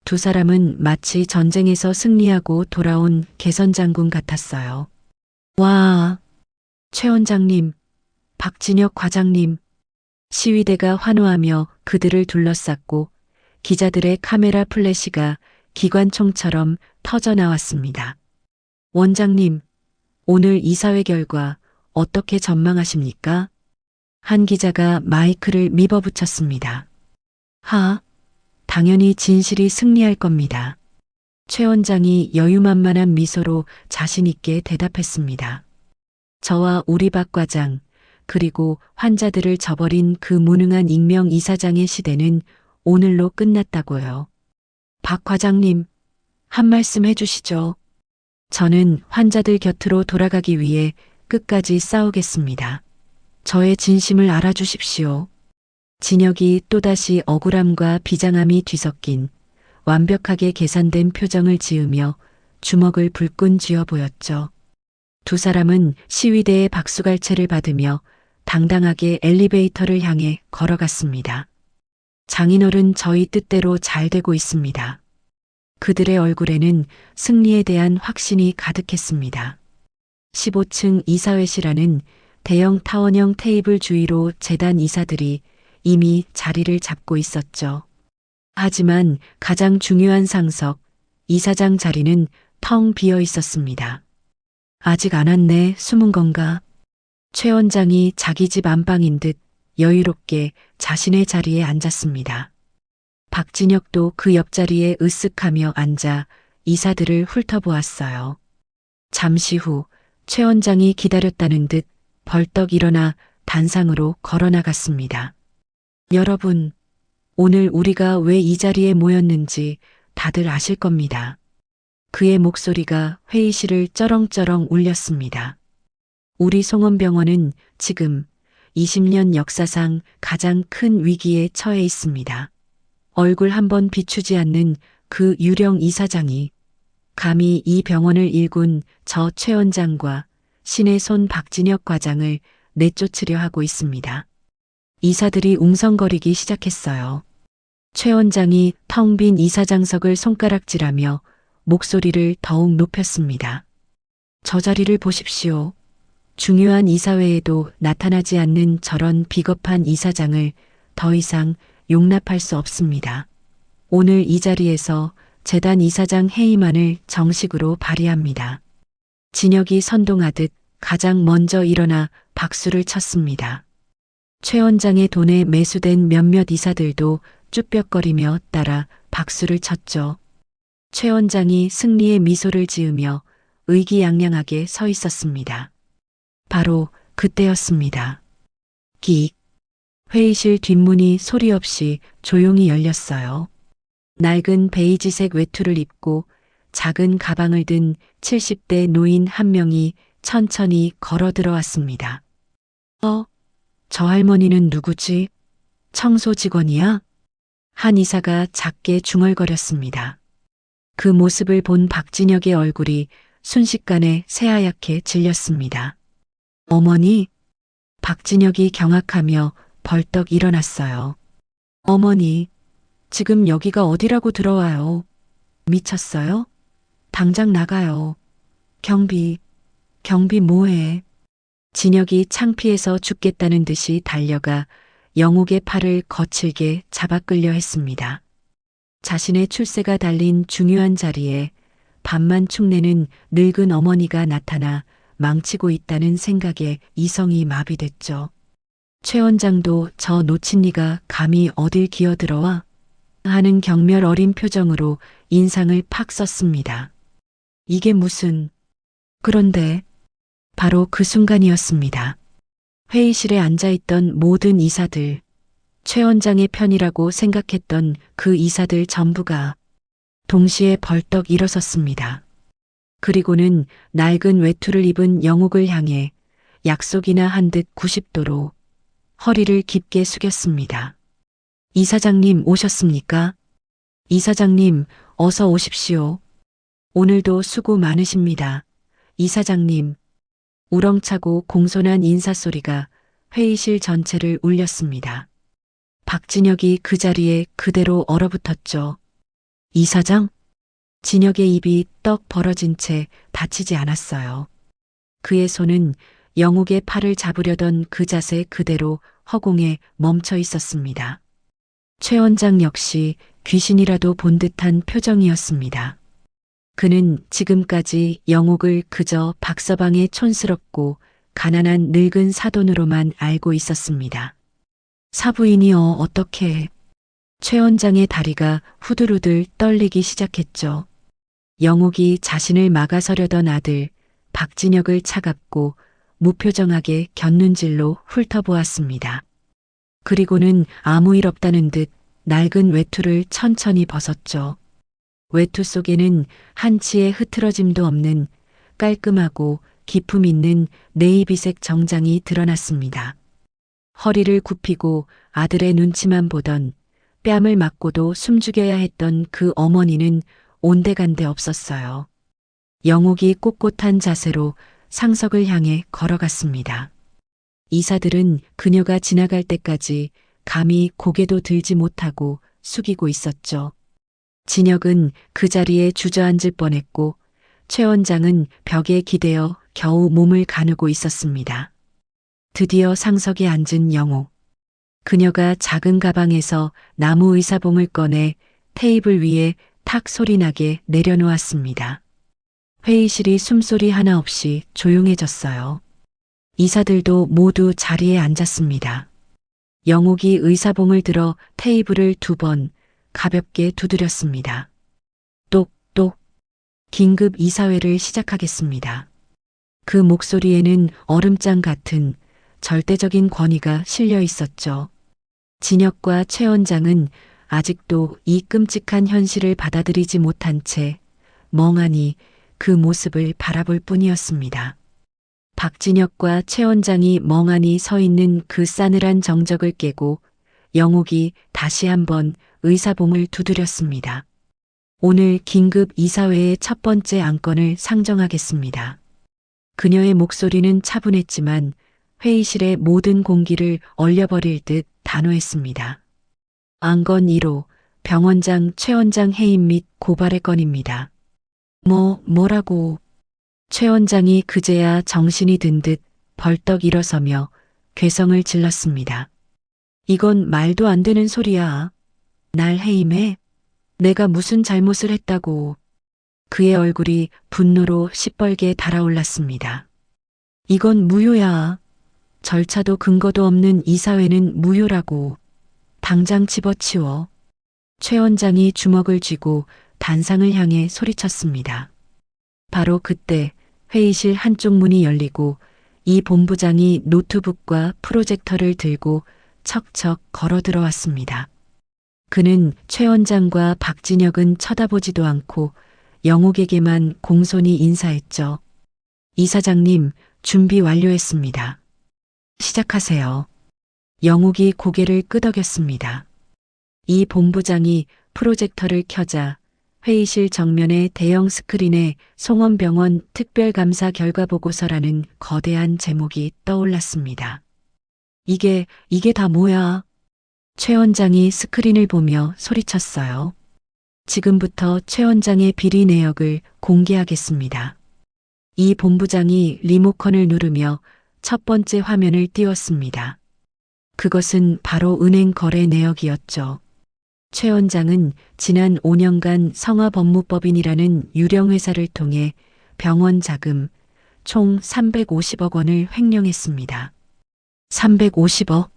두 사람은 마치 전쟁에서 승리하고 돌아온 개선장군 같았어요. 와, 최 원장님, 박진혁 과장님. 시위대가 환호하며 그들을 둘러쌌고 기자들의 카메라 플래시가 기관총처럼 터져나왔습니다. 원장님, 오늘 이사회 결과 어떻게 전망하십니까? 한 기자가 마이크를 밀어붙였습니다. 당연히 진실이 승리할 겁니다. 최 원장이 여유만만한 미소로 자신 있게 대답했습니다. 저와 우리 박 과장, 그리고 환자들을 저버린 그 무능한 익명 이사장의 시대는 오늘로 끝났다고요. 박 과장님, 한 말씀 해주시죠. 저는 환자들 곁으로 돌아가기 위해 끝까지 싸우겠습니다. 저의 진심을 알아주십시오. 진혁이 또다시 억울함과 비장함이 뒤섞인 완벽하게 계산된 표정을 지으며 주먹을 불끈 쥐어 보였죠. 두 사람은 시위대의 박수갈채를 받으며 당당하게 엘리베이터를 향해 걸어갔습니다. 장인어른, 저희 뜻대로 잘 되고 있습니다. 그들의 얼굴에는 승리에 대한 확신이 가득했습니다. 15층 이사회실안은 대형 타원형 테이블 주위로 재단 이사들이 이미 자리를 잡고 있었죠. 하지만 가장 중요한 상석, 이사장 자리는 텅 비어 있었습니다. 아직 안 왔네, 숨은 건가? 최 원장이 자기 집 안방인 듯 여유롭게 자신의 자리에 앉았습니다. 박진혁도 그 옆자리에 으쓱하며 앉아 이사들을 훑어보았어요. 잠시 후 최 원장이 기다렸다는 듯 벌떡 일어나 단상으로 걸어나갔습니다. 여러분, 오늘 우리가 왜 이 자리에 모였는지 다들 아실 겁니다. 그의 목소리가 회의실을 쩌렁쩌렁 울렸습니다. 우리 송원병원은 지금 20년 역사상 가장 큰 위기에 처해 있습니다. 얼굴 한번 비추지 않는 그 유령 이사장이 감히 이 병원을 일군 저 최 원장과 신의 손 박진혁 과장을 내쫓으려 하고 있습니다. 이사들이 웅성거리기 시작했어요. 최 원장이 텅 빈 이사장석을 손가락질하며 목소리를 더욱 높였습니다. 저 자리를 보십시오. 중요한 이사회에도 나타나지 않는 저런 비겁한 이사장을 더 이상 용납할 수 없습니다. 오늘 이 자리에서 재단 이사장 해임안을 정식으로 발의합니다. 진혁이 선동하듯 가장 먼저 일어나 박수를 쳤습니다. 최 원장의 돈에 매수된 몇몇 이사들도 쭈뼛거리며 따라 박수를 쳤죠. 최 원장이 승리의 미소를 지으며 의기양양하게 서 있었습니다. 바로 그때였습니다. 끽. 회의실 뒷문이 소리 없이 조용히 열렸어요. 낡은 베이지색 외투를 입고 작은 가방을 든 70대 노인 한 명이 천천히 걸어 들어왔습니다. 저 할머니는 누구지? 청소 직원이야? 한 이사가 작게 중얼거렸습니다. 그 모습을 본 박진혁의 얼굴이 순식간에 새하얗게 질렸습니다. 어머니? 박진혁이 경악하며 벌떡 일어났어요. 어머니, 지금 여기가 어디라고 들어와요? 미쳤어요? 당장 나가요. 경비 뭐해? 진혁이 창피해서 죽겠다는 듯이 달려가 영옥의 팔을 거칠게 잡아 끌려 했습니다. 자신의 출세가 달린 중요한 자리에 밤만 축내는 늙은 어머니가 나타나 망치고 있다는 생각에 이성이 마비됐죠. 최 원장도 저 놓친 니가 감히 어딜 기어들어와? 하는 경멸 어린 표정으로 인상을 팍 썼습니다. 이게 무슨... 그런데 바로 그 순간이었습니다. 회의실에 앉아있던 모든 이사들, 최 원장의 편이라고 생각했던 그 이사들 전부가 동시에 벌떡 일어섰습니다. 그리고는 낡은 외투를 입은 영옥을 향해 약속이나 한 듯 90도로 허리를 깊게 숙였습니다. 이사장님 오셨습니까? 이사장님 어서 오십시오. 오늘도 수고 많으십니다. 이사장님. 우렁차고 공손한 인사소리가 회의실 전체를 울렸습니다. 박진혁이 그 자리에 그대로 얼어붙었죠. 이사장? 진혁의 입이 떡 벌어진 채 다치지 않았어요. 그의 손은 영옥의 팔을 잡으려던 그 자세 그대로 허공에 멈춰 있었습니다. 최 원장 역시 귀신이라도 본 듯한 표정이었습니다. 그는 지금까지 영옥을 그저 박서방의 촌스럽고 가난한 늙은 사돈으로만 알고 있었습니다. 사부인이여 어떻게... 최 원장의 다리가 후들후들 떨리기 시작했죠. 영옥이 자신을 막아서려던 아들 박진혁을 차갑고 무표정하게 곁눈질로 훑어보았습니다. 그리고는 아무 일 없다는 듯 낡은 외투를 천천히 벗었죠. 외투 속에는 한치의 흐트러짐도 없는 깔끔하고 기품 있는 네이비색 정장이 드러났습니다. 허리를 굽히고 아들의 눈치만 보던 뺨을 맞고도 숨죽여야 했던 그 어머니는 온데간데 없었어요. 영옥이 꼿꼿한 자세로 상석을 향해 걸어갔습니다. 이사들은 그녀가 지나갈 때까지 감히 고개도 들지 못하고 숙이고 있었죠. 진혁은 그 자리에 주저앉을 뻔했고 최 원장은 벽에 기대어 겨우 몸을 가누고 있었습니다. 드디어 상석에 앉은 영옥. 그녀가 작은 가방에서 나무 의사봉을 꺼내 테이블 위에 탁 소리나게 내려놓았습니다. 회의실이 숨소리 하나 없이 조용해졌어요. 이사들도 모두 자리에 앉았습니다. 영옥이 의사봉을 들어 테이블을 2번 가볍게 두드렸습니다. 똑똑. 긴급 이사회를 시작하겠습니다. 그 목소리에는 얼음장 같은 절대적인 권위가 실려 있었죠. 진혁과 최 원장은 아직도 이 끔찍한 현실을 받아들이지 못한 채 멍하니 그 모습을 바라볼 뿐이었습니다. 박진혁과 최 원장이 멍하니 서 있는 그 싸늘한 정적을 깨고 영옥이 다시 한번 의사봉을 두드렸습니다. 오늘 긴급 이사회의 첫 번째 안건을 상정하겠습니다. 그녀의 목소리는 차분했지만 회의실의 모든 공기를 얼려버릴 듯 단호했습니다. 안건 1호, 병원장 최 원장 해임 및 고발의 건입니다. 뭐라고? 최 원장이 그제야 정신이 든 듯 벌떡 일어서며 괴성을 질렀습니다. 이건 말도 안 되는 소리야. 날 해임해? 내가 무슨 잘못을 했다고. 그의 얼굴이 분노로 시뻘게 달아올랐습니다. 이건 무효야. 절차도 근거도 없는 이사회는 무효라고. 당장 집어치워. 최 원장이 주먹을 쥐고 단상을 향해 소리쳤습니다. 바로 그때 회의실 한쪽 문이 열리고 이 본부장이 노트북과 프로젝터를 들고 척척 걸어 들어왔습니다. 그는 최 원장과 박진혁은 쳐다보지도 않고 영옥에게만 공손히 인사했죠. 이사장님, 준비 완료했습니다. 시작하세요. 영옥이 고개를 끄덕였습니다. 이 본부장이 프로젝터를 켜자 회의실 정면의 대형 스크린에 송원병원 특별감사 결과보고서라는 거대한 제목이 떠올랐습니다. 이게 다 뭐야? 최 원장이 스크린을 보며 소리쳤어요. 지금부터 최 원장의 비리 내역을 공개하겠습니다. 이 본부장이 리모컨을 누르며 첫 번째 화면을 띄웠습니다. 그것은 바로 은행 거래 내역이었죠. 최 원장은 지난 5년간 성화법무법인이라는 유령 회사를 통해 병원 자금 총 350억 원을 횡령했습니다. 350억?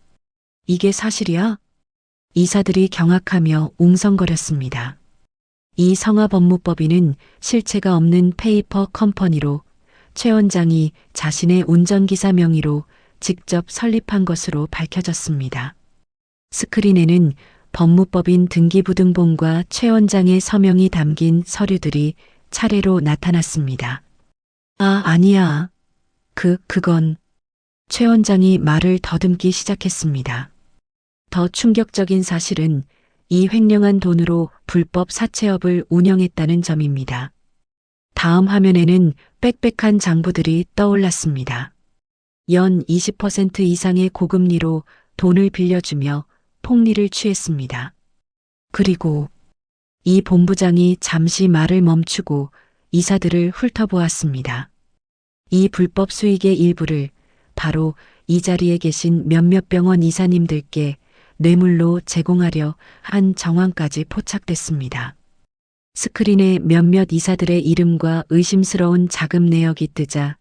이게 사실이야? 이사들이 경악하며 웅성거렸습니다. 이 성화법무법인은 실체가 없는 페이퍼 컴퍼니로 최 원장이 자신의 운전기사 명의로 직접 설립한 것으로 밝혀졌습니다. 스크린에는 법무법인 등기부등본과 최 원장의 서명이 담긴 서류들이 차례로 나타났습니다. 아니야. 그건. 최 원장이 말을 더듬기 시작했습니다. 더 충격적인 사실은 이 횡령한 돈으로 불법 사채업을 운영했다는 점입니다. 다음 화면에는 빽빽한 장부들이 떠올랐습니다. 연 20% 이상의 고금리로 돈을 빌려주며 폭리를 취했습니다. 그리고 이 본부장이 잠시 말을 멈추고 이사들을 훑어보았습니다. 이 불법 수익의 일부를 바로 이 자리에 계신 몇몇 병원 이사님들께 뇌물로 제공하려 한 정황까지 포착됐습니다. 스크린에 몇몇 이사들의 이름과 의심스러운 자금 내역이 뜨자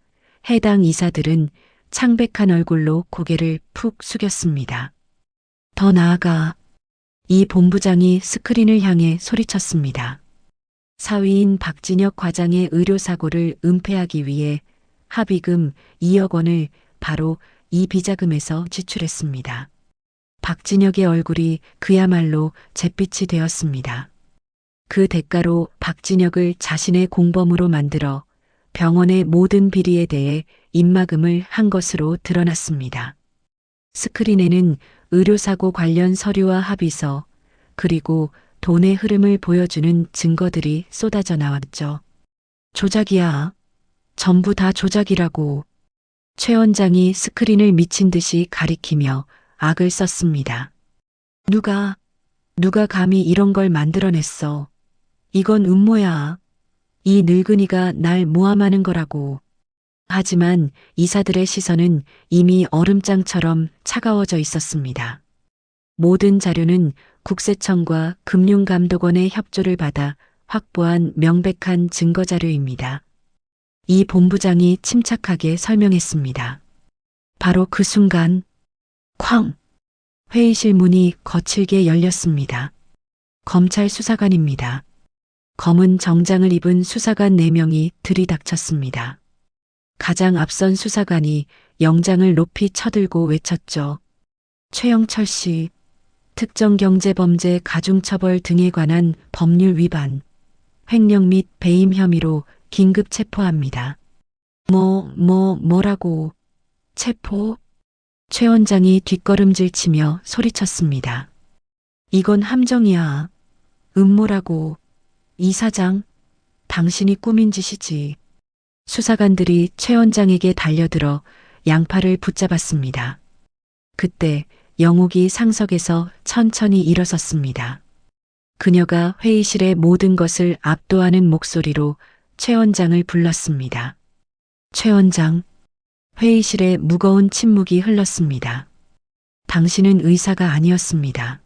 해당 이사들은 창백한 얼굴로 고개를 푹 숙였습니다. 더 나아가 이 본부장이 스크린을 향해 소리쳤습니다. 사위인 박진혁 과장의 의료사고를 은폐하기 위해 합의금 2억 원을 바로 이 비자금에서 지출했습니다. 박진혁의 얼굴이 그야말로 잿빛이 되었습니다. 그 대가로 박진혁을 자신의 공범으로 만들어 병원의 모든 비리에 대해 입막음을 한 것으로 드러났습니다. 스크린에는 의료사고 관련 서류와 합의서, 그리고 돈의 흐름을 보여주는 증거들이 쏟아져 나왔죠. 조작이야. 전부 다 조작이라고. 최 원장이 스크린을 미친 듯이 가리키며 악을 썼습니다. 누가 감히 이런 걸 만들어냈어. 이건 음모야. 이 늙은이가 날 모함하는 거라고. 하지만 이사들의 시선은 이미 얼음장처럼 차가워져 있었습니다. 모든 자료는 국세청과 금융감독원의 협조를 받아 확보한 명백한 증거 자료입니다. 이 본부장이 침착하게 설명했습니다. 바로 그 순간 쾅! 회의실 문이 거칠게 열렸습니다. 검찰 수사관입니다. 검은 정장을 입은 수사관 4명이 들이닥쳤습니다. 가장 앞선 수사관이 영장을 높이 쳐들고 외쳤죠. 최영철 씨, 특정경제범죄 가중처벌 등에 관한 법률 위반, 횡령 및 배임 혐의로 긴급 체포합니다. 뭐라고? 체포? 최 원장이 뒷걸음질 치며 소리쳤습니다. 이건 함정이야. 음모라고. 이 사장, 당신이 꾸민 짓이지. 수사관들이 최 원장에게 달려들어 양팔을 붙잡았습니다. 그때 영옥이 상석에서 천천히 일어섰습니다. 그녀가 회의실의 모든 것을 압도하는 목소리로 최 원장을 불렀습니다. 최 원장, 회의실에 무거운 침묵이 흘렀습니다. 당신은 의사가 아니었습니다.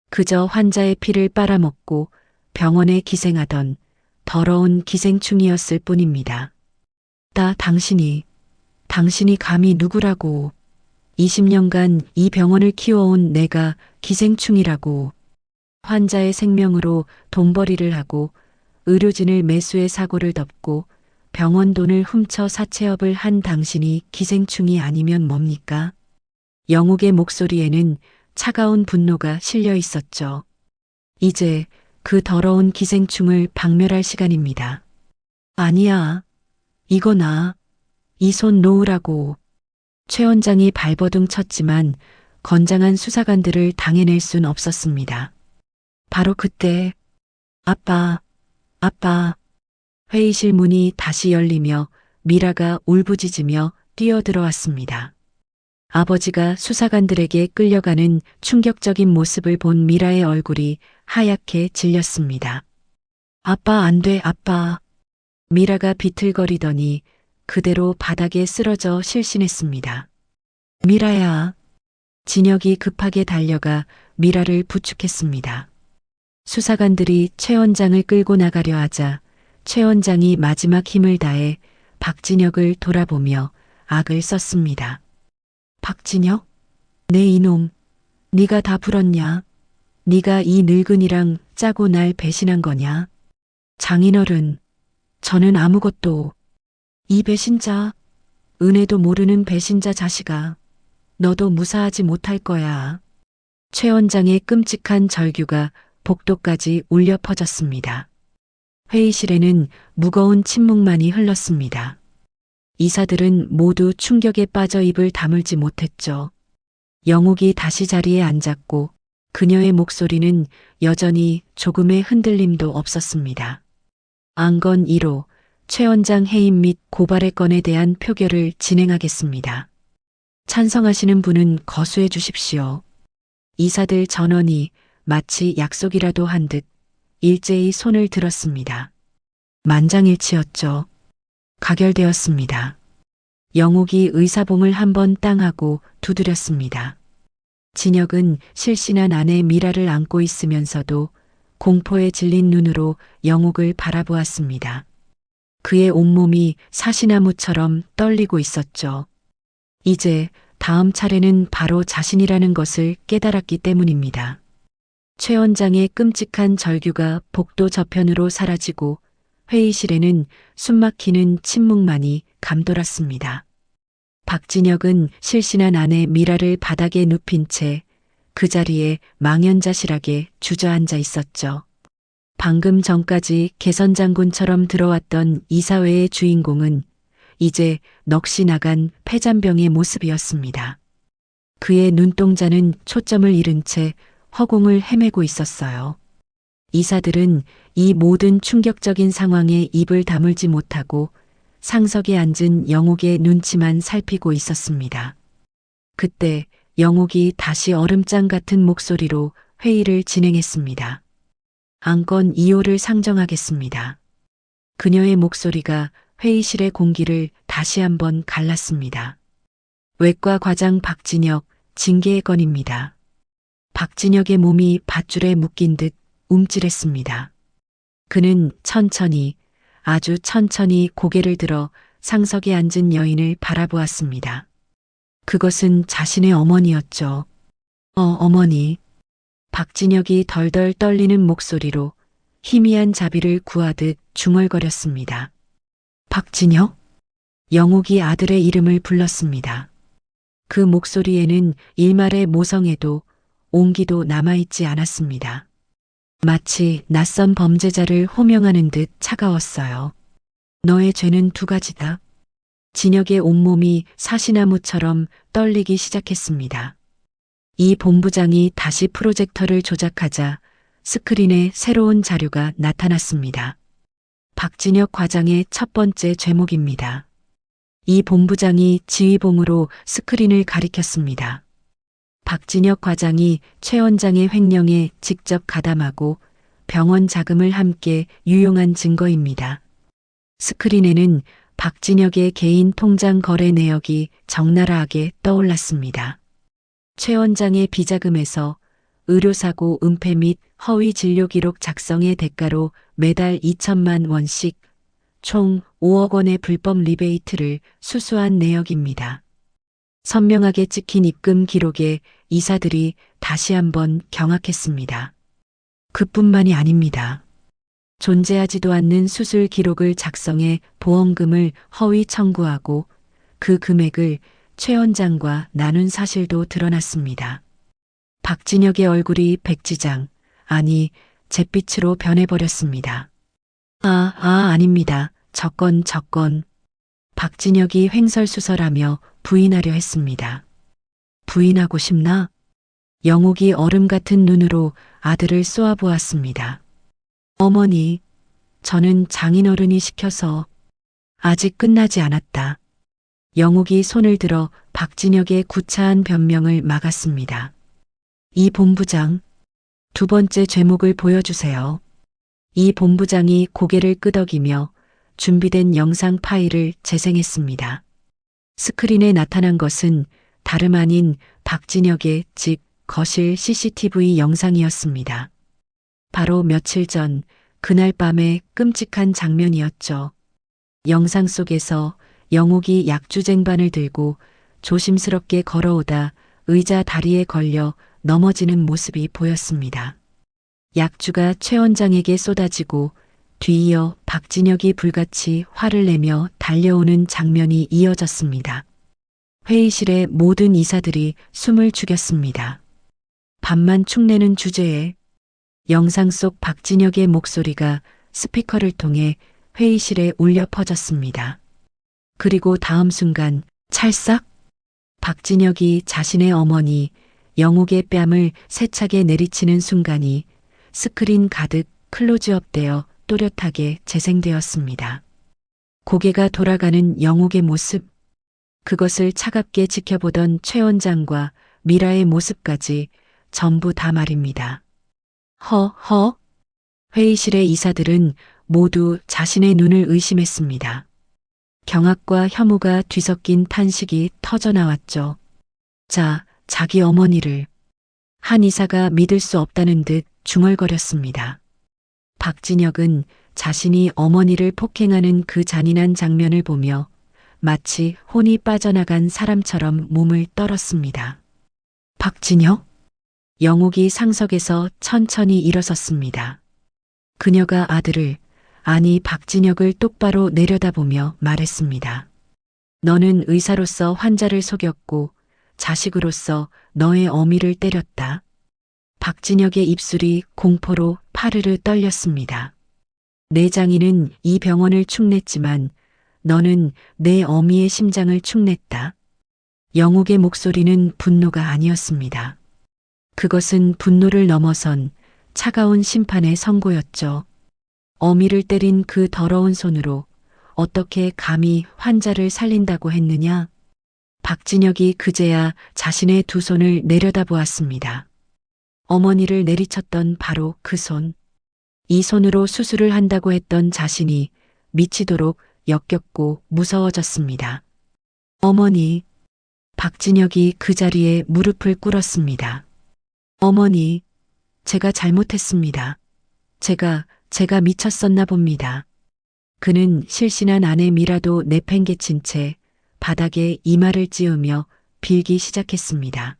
그저 환자의 피를 빨아먹고 병원에 기생하던 더러운 기생충이었을 뿐입니다. 당신이 감히 누구라고? 20년간 이 병원을 키워온 내가 기생충이라고. 환자의 생명으로 돈벌이를 하고 의료진을 매수해 사고를 덮고 병원 돈을 훔쳐 사채업을 한 당신이 기생충이 아니면 뭡니까? 영옥의 목소리에는 차가운 분노가 실려 있었죠. 이제 그 더러운 기생충을 박멸할 시간입니다. 아니야. 이거 나. 이 손 놓으라고. 최 원장이 발버둥 쳤지만 건장한 수사관들을 당해낼 순 없었습니다. 바로 그때 아빠. 회의실 문이 다시 열리며 미라가 울부짖으며 뛰어들어왔습니다. 아버지가 수사관들에게 끌려가는 충격적인 모습을 본 미라의 얼굴이 하얗게 질렸습니다. 아빠 안 돼, 아빠. 미라가 비틀거리더니 그대로 바닥에 쓰러져 실신했습니다. 미라야. 진혁이 급하게 달려가 미라를 부축했습니다. 수사관들이 최 원장을 끌고 나가려 하자 최 원장이 마지막 힘을 다해 박진혁을 돌아보며 악을 썼습니다. 박진혁? 내 이놈, 네가 다 불었냐? 네가 이 늙은이랑 짜고 날 배신한 거냐? 장인어른, 저는 아무것도. 이 배신자, 은혜도 모르는 배신자 자식아, 너도 무사하지 못할 거야. 최 원장의 끔찍한 절규가 복도까지 울려 퍼졌습니다. 회의실에는 무거운 침묵만이 흘렀습니다. 이사들은 모두 충격에 빠져 입을 다물지 못했죠. 영옥이 다시 자리에 앉았고 그녀의 목소리는 여전히 조금의 흔들림도 없었습니다. 안건 1호 최 원장 해임 및 고발의 건에 대한 표결을 진행하겠습니다. 찬성하시는 분은 거수해 주십시오. 이사들 전원이 마치 약속이라도 한 듯 일제히 손을 들었습니다. 만장일치였죠. 가결되었습니다. 영옥이 의사봉을 한번 땅하고 두드렸습니다. 진혁은 실신한 아내 미라를 안고 있으면서도 공포에 질린 눈으로 영옥을 바라보았습니다. 그의 온몸이 사시나무처럼 떨리고 있었죠. 이제 다음 차례는 바로 자신이라는 것을 깨달았기 때문입니다. 최 원장의 끔찍한 절규가 복도 저편으로 사라지고 회의실에는 숨막히는 침묵만이 감돌았습니다. 박진혁은 실신한 아내 미라를 바닥에 눕힌 채 그 자리에 망연자실하게 주저앉아 있었죠. 방금 전까지 개선장군처럼 들어왔던 이사회의 주인공은 이제 넋이 나간 폐잔병의 모습이었습니다. 그의 눈동자는 초점을 잃은 채 허공을 헤매고 있었어요. 이사들은 이 모든 충격적인 상황에 입을 다물지 못하고 상석에 앉은 영옥의 눈치만 살피고 있었습니다. 그때 영옥이 다시 얼음장 같은 목소리로 회의를 진행했습니다. 안건 2호를 상정하겠습니다. 그녀의 목소리가 회의실의 공기를 다시 한번 갈랐습니다. 외과 과장 박진혁 징계의 건입니다. 박진혁의 몸이 밧줄에 묶인 듯 움찔했습니다. 그는 천천히, 아주 천천히 고개를 들어 상석에 앉은 여인을 바라보았습니다. 그것은 자신의 어머니였죠. 어머니. 박진혁이 덜덜 떨리는 목소리로 희미한 자비를 구하듯 중얼거렸습니다. 박진혁? 영옥이 아들의 이름을 불렀습니다. 그 목소리에는 일말의 모성에도 온기도 남아있지 않았습니다. 마치 낯선 범죄자를 호명하는 듯 차가웠어요. 너의 죄는 두 가지다. 진혁의 온몸이 사시나무처럼 떨리기 시작했습니다. 이 본부장이 다시 프로젝터를 조작하자 스크린에 새로운 자료가 나타났습니다. 박진혁 과장의 첫 번째 죄목입니다. 이 본부장이 지휘봉으로 스크린을 가리켰습니다. 박진혁 과장이 최 원장의 횡령에 직접 가담하고 병원 자금을 함께 유용한 증거입니다. 스크린에는 박진혁의 개인 통장 거래 내역이 적나라하게 떠올랐습니다. 최 원장의 비자금에서 의료사고 은폐 및 허위 진료 기록 작성의 대가로 매달 2천만 원씩 총 5억 원의 불법 리베이트를 수수한 내역입니다. 선명하게 찍힌 입금 기록에 이사들이 다시 한번 경악했습니다. 그뿐만이 아닙니다. 존재하지도 않는 수술 기록을 작성해 보험금을 허위 청구하고 그 금액을 최 원장과 나눈 사실도 드러났습니다. 박진혁의 얼굴이 백지장, 아니 잿빛으로 변해버렸습니다. 아닙니다. 저건. 박진혁이 횡설수설하며 부인하려 했습니다. 부인하고 싶나? 영옥이 얼음 같은 눈으로 아들을 쏘아보았습니다. 어머니, 저는 장인어른이 시켜서 아직 끝나지 않았다. 영옥이 손을 들어 박진혁의 구차한 변명을 막았습니다. 이 본부장, 두 번째 죄목을 보여주세요. 이 본부장이 고개를 끄덕이며 준비된 영상 파일을 재생했습니다. 스크린에 나타난 것은 다름 아닌 박진혁의 집 거실 CCTV 영상이었습니다. 바로 며칠 전 그날 밤의 끔찍한 장면이었죠. 영상 속에서 영옥이 약주쟁반을 들고 조심스럽게 걸어오다 의자 다리에 걸려 넘어지는 모습이 보였습니다. 약주가 최 원장에게 쏟아지고 뒤이어 박진혁이 불같이 화를 내며 달려오는 장면이 이어졌습니다. 회의실의 모든 이사들이 숨을 죽였습니다. 밤만 축내는 주제에 영상 속 박진혁의 목소리가 스피커를 통해 회의실에 울려 퍼졌습니다. 그리고 다음 순간 찰싹 박진혁이 자신의 어머니 영옥의 뺨을 세차게 내리치는 순간이 스크린 가득 클로즈업되어 또렷하게 재생되었습니다. 고개가 돌아가는 영옥의 모습, 그것을 차갑게 지켜보던 최 원장과 미라의 모습까지 전부 다 말입니다. 회의실의 이사들은 모두 자신의 눈을 의심했습니다. 경악과 혐오가 뒤섞인 탄식이 터져나왔죠. 자기 어머니를. 한 이사가 믿을 수 없다는 듯 중얼거렸습니다. 박진혁은 자신이 어머니를 폭행하는 그 잔인한 장면을 보며 마치 혼이 빠져나간 사람처럼 몸을 떨었습니다. 박진혁? 영옥이 상석에서 천천히 일어섰습니다. 그녀가 아들을, 아니 박진혁을 똑바로 내려다보며 말했습니다. 너는 의사로서 환자를 속였고 자식으로서 너의 어미를 때렸다. 박진혁의 입술이 공포로 파르르 떨렸습니다. 내 장인은 이 병원을 축냈지만 너는 내 어미의 심장을 축냈다. 영옥의 목소리는 분노가 아니었습니다. 그것은 분노를 넘어선 차가운 심판의 선고였죠. 어미를 때린 그 더러운 손으로 어떻게 감히 환자를 살린다고 했느냐? 박진혁이 그제야 자신의 두 손을 내려다보았습니다. 어머니를 내리쳤던 바로 그 손. 이 손으로 수술을 한다고 했던 자신이 미치도록 역겹고 무서워졌습니다. 어머니. 박진혁이 그 자리에 무릎을 꿇었습니다. 어머니, 제가 잘못했습니다. 제가 미쳤었나 봅니다. 그는 실신한 아내 미라도 내팽개친 채 바닥에 이마를 찌우며 빌기 시작했습니다.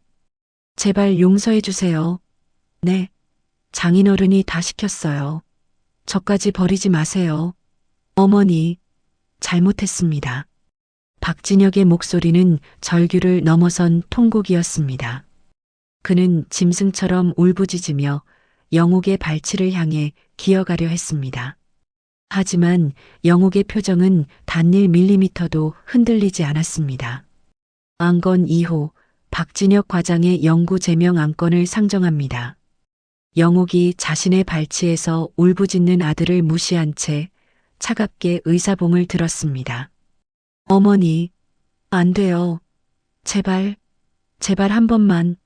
제발 용서해 주세요. 네. 장인어른이 다 시켰어요. 저까지 버리지 마세요. 어머니, 잘못했습니다. 박진혁의 목소리는 절규를 넘어선 통곡이었습니다. 그는 짐승처럼 울부짖으며 영옥의 발치를 향해 기어가려 했습니다. 하지만 영옥의 표정은 단 1밀리미터도 흔들리지 않았습니다. 안건 2호 박진혁 과장의 영구 제명 안건을 상정합니다. 영옥이 자신의 발치에서 울부짖는 아들을 무시한 채 차갑게 의사봉을 들었습니다. 어머니, 안 돼요. 제발, 제발 한 번만.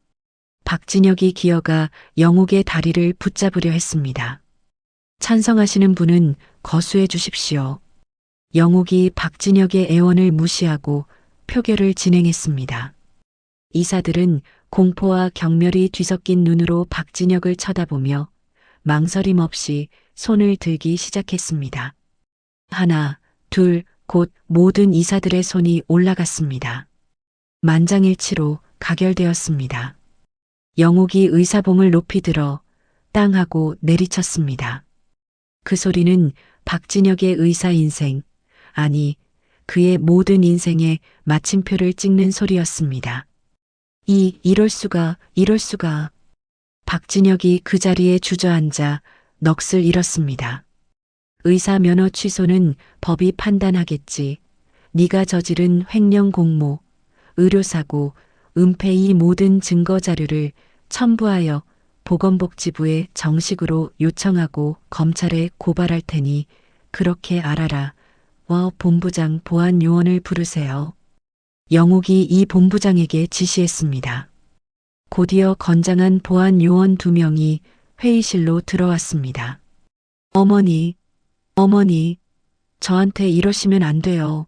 박진혁이 기어가 영옥의 다리를 붙잡으려 했습니다. 찬성하시는 분은 거수해 주십시오. 영옥이 박진혁의 애원을 무시하고 표결을 진행했습니다. 이사들은 공포와 경멸이 뒤섞인 눈으로 박진혁을 쳐다보며 망설임 없이 손을 들기 시작했습니다. 하나, 둘, 곧 모든 이사들의 손이 올라갔습니다. 만장일치로 가결되었습니다. 영옥이 의사봉을 높이 들어 땅하고 내리쳤습니다. 그 소리는 박진혁의 의사 인생, 아니 그의 모든 인생에 마침표를 찍는 소리였습니다. 이럴 수가. 박진혁이 그 자리에 주저앉아 넋을 잃었습니다. 의사 면허 취소는 법이 판단하겠지. 네가 저지른 횡령 공모, 의료사고, 은폐 이 모든 증거 자료를 첨부하여 보건복지부에 정식으로 요청하고 검찰에 고발할 테니 그렇게 알아라. 본부장 보안 요원을 부르세요. 영옥이 이 본부장에게 지시했습니다. 곧이어 건장한 보안 요원 2명이 회의실로 들어왔습니다. 어머니, 저한테 이러시면 안 돼요.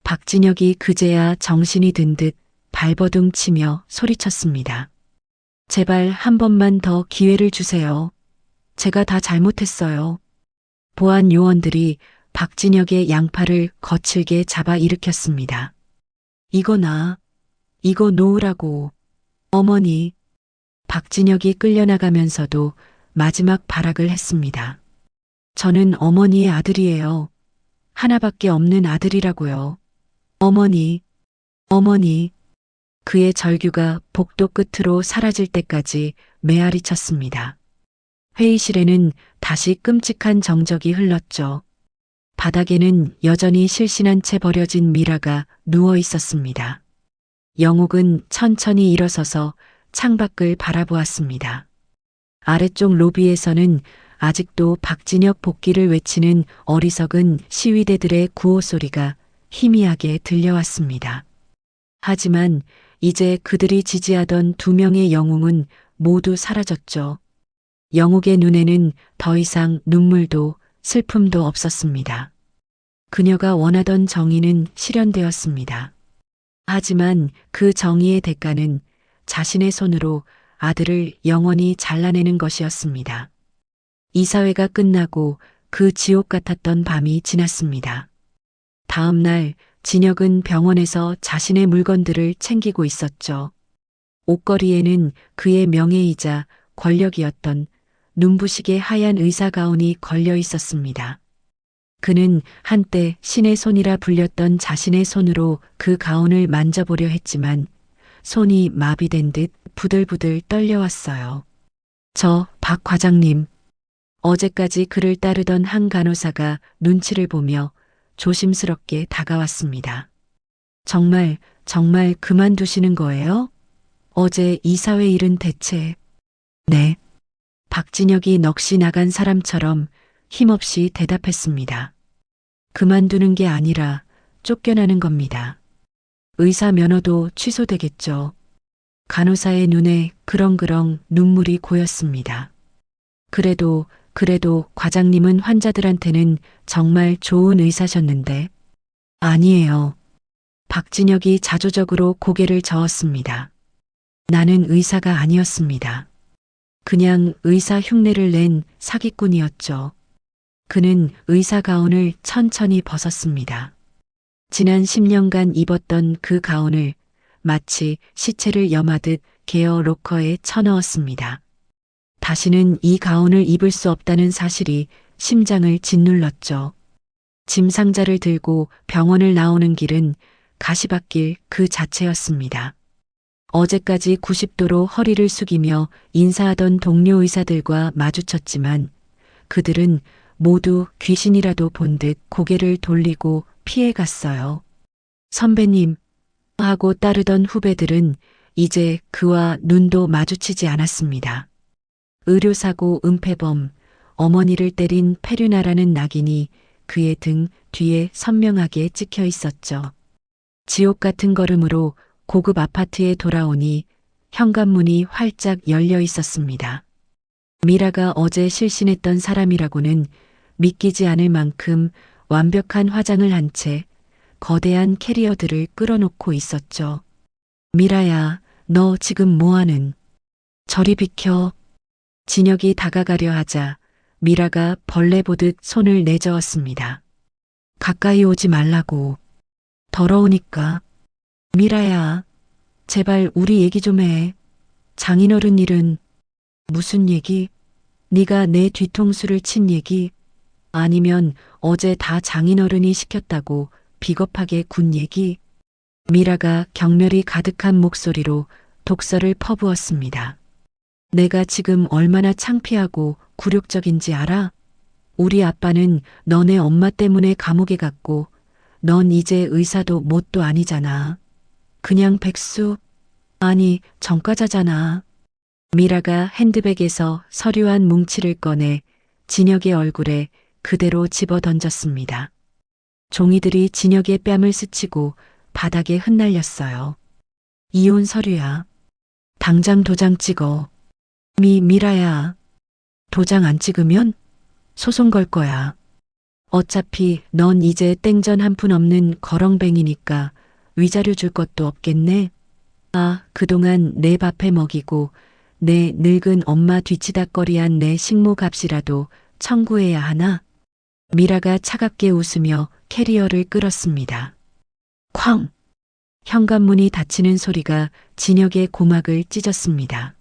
박진혁이 그제야 정신이 든 듯 발버둥 치며 소리쳤습니다. 제발 한 번만 더 기회를 주세요. 제가 다 잘못했어요. 보안 요원들이 박진혁의 양팔을 거칠게 잡아 일으켰습니다. 이거 놓으라고. 어머니. 박진혁이 끌려나가면서도 마지막 발악을 했습니다. 저는 어머니의 아들이에요. 하나밖에 없는 아들이라고요. 어머니. 그의 절규가 복도 끝으로 사라질 때까지 메아리 쳤습니다. 회의실에는 다시 끔찍한 정적이 흘렀죠. 바닥에는 여전히 실신한 채 버려진 미라가 누워 있었습니다. 영옥은 천천히 일어서서 창밖을 바라보았습니다. 아래쪽 로비에서는 아직도 박진혁 복귀를 외치는 어리석은 시위대들의 구호 소리가 희미하게 들려왔습니다. 하지만 이제 그들이 지지하던 2명의 영웅은 모두 사라졌죠. 영옥의 눈에는 더 이상 눈물도 슬픔도 없었습니다. 그녀가 원하던 정의는 실현되었습니다. 하지만 그 정의의 대가는 자신의 손으로 아들을 영원히 잘라내는 것이었습니다. 이사회가 끝나고 그 지옥 같았던 밤이 지났습니다. 다음 날 진혁은 병원에서 자신의 물건들을 챙기고 있었죠. 옷걸이에는 그의 명예이자 권력이었던 눈부시게 하얀 의사 가운이 걸려 있었습니다. 그는 한때 신의 손이라 불렸던 자신의 손으로 그 가운을 만져보려 했지만 손이 마비된 듯 부들부들 떨려왔어요. 박 과장님. 어제까지 그를 따르던 한 간호사가 눈치를 보며 조심스럽게 다가왔습니다. 정말 그만두시는 거예요? 어제 이사회 일은 대체. 네. 박진혁이 넋이 나간 사람처럼 힘없이 대답했습니다. 그만두는 게 아니라 쫓겨나는 겁니다. 의사 면허도 취소되겠죠. 간호사의 눈에 그렁그렁 눈물이 고였습니다. 그래도 과장님은 환자들한테는 정말 좋은 의사셨는데. 아니에요. 박진혁이 자조적으로 고개를 저었습니다. 나는 의사가 아니었습니다. 그냥 의사 흉내를 낸 사기꾼이었죠. 그는 의사 가운을 천천히 벗었습니다. 지난 10년간 입었던 그 가운을 마치 시체를 염하듯 개어 로커에 쳐넣었습니다. 다시는 이 가운을 입을 수 없다는 사실이 심장을 짓눌렀죠. 짐 상자를 들고 병원을 나오는 길은 가시밭길 그 자체였습니다. 어제까지 90도로 허리를 숙이며 인사하던 동료 의사들과 마주쳤지만 그들은 모두 귀신이라도 본 듯 고개를 돌리고 피해갔어요. 선배님 하고 따르던 후배들은 이제 그와 눈도 마주치지 않았습니다. 의료사고 은폐범, 어머니를 때린 페류나라는 낙인이 그의 등 뒤에 선명하게 찍혀 있었죠. 지옥 같은 걸음으로 고급 아파트에 돌아오니 현관문이 활짝 열려 있었습니다. 미라가 어제 실신했던 사람이라고는 믿기지 않을 만큼 완벽한 화장을 한 채 거대한 캐리어들을 끌어놓고 있었죠. 미라야, 너 지금 뭐하는? 저리 비켜. 진혁이 다가가려 하자 미라가 벌레 보듯 손을 내저었습니다. 가까이 오지 말라고. 더러우니까. 미라야, 제발 우리 얘기 좀 해. 장인어른 일은 무슨 얘기? 네가 내 뒤통수를 친 얘기? 아니면 어제 다 장인어른이 시켰다고 비겁하게 군 얘기? 미라가 경멸이 가득한 목소리로 독설을 퍼부었습니다. 내가 지금 얼마나 창피하고 굴욕적인지 알아? 우리 아빠는 너네 엄마 때문에 감옥에 갔고 넌 이제 의사도 뭣도 아니잖아. 그냥 백수? 아니, 전과자잖아. 미라가 핸드백에서 서류 한 뭉치를 꺼내 진혁의 얼굴에 그대로 집어 던졌습니다. 종이들이 진혁의 뺨을 스치고 바닥에 흩날렸어요. 이혼 서류야. 당장 도장 찍어. 미라야. 도장 안 찍으면 소송 걸 거야. 어차피 넌 이제 땡전 한 푼 없는 거렁뱅이니까 위자료 줄 것도 없겠네. 아, 그동안 내 밥해 먹이고 내 늙은 엄마 뒤치다꺼리한 내 식모 값이라도 청구해야 하나? 미라가 차갑게 웃으며 캐리어를 끌었습니다. 쾅! 현관문이 닫히는 소리가 진혁의 고막을 찢었습니다.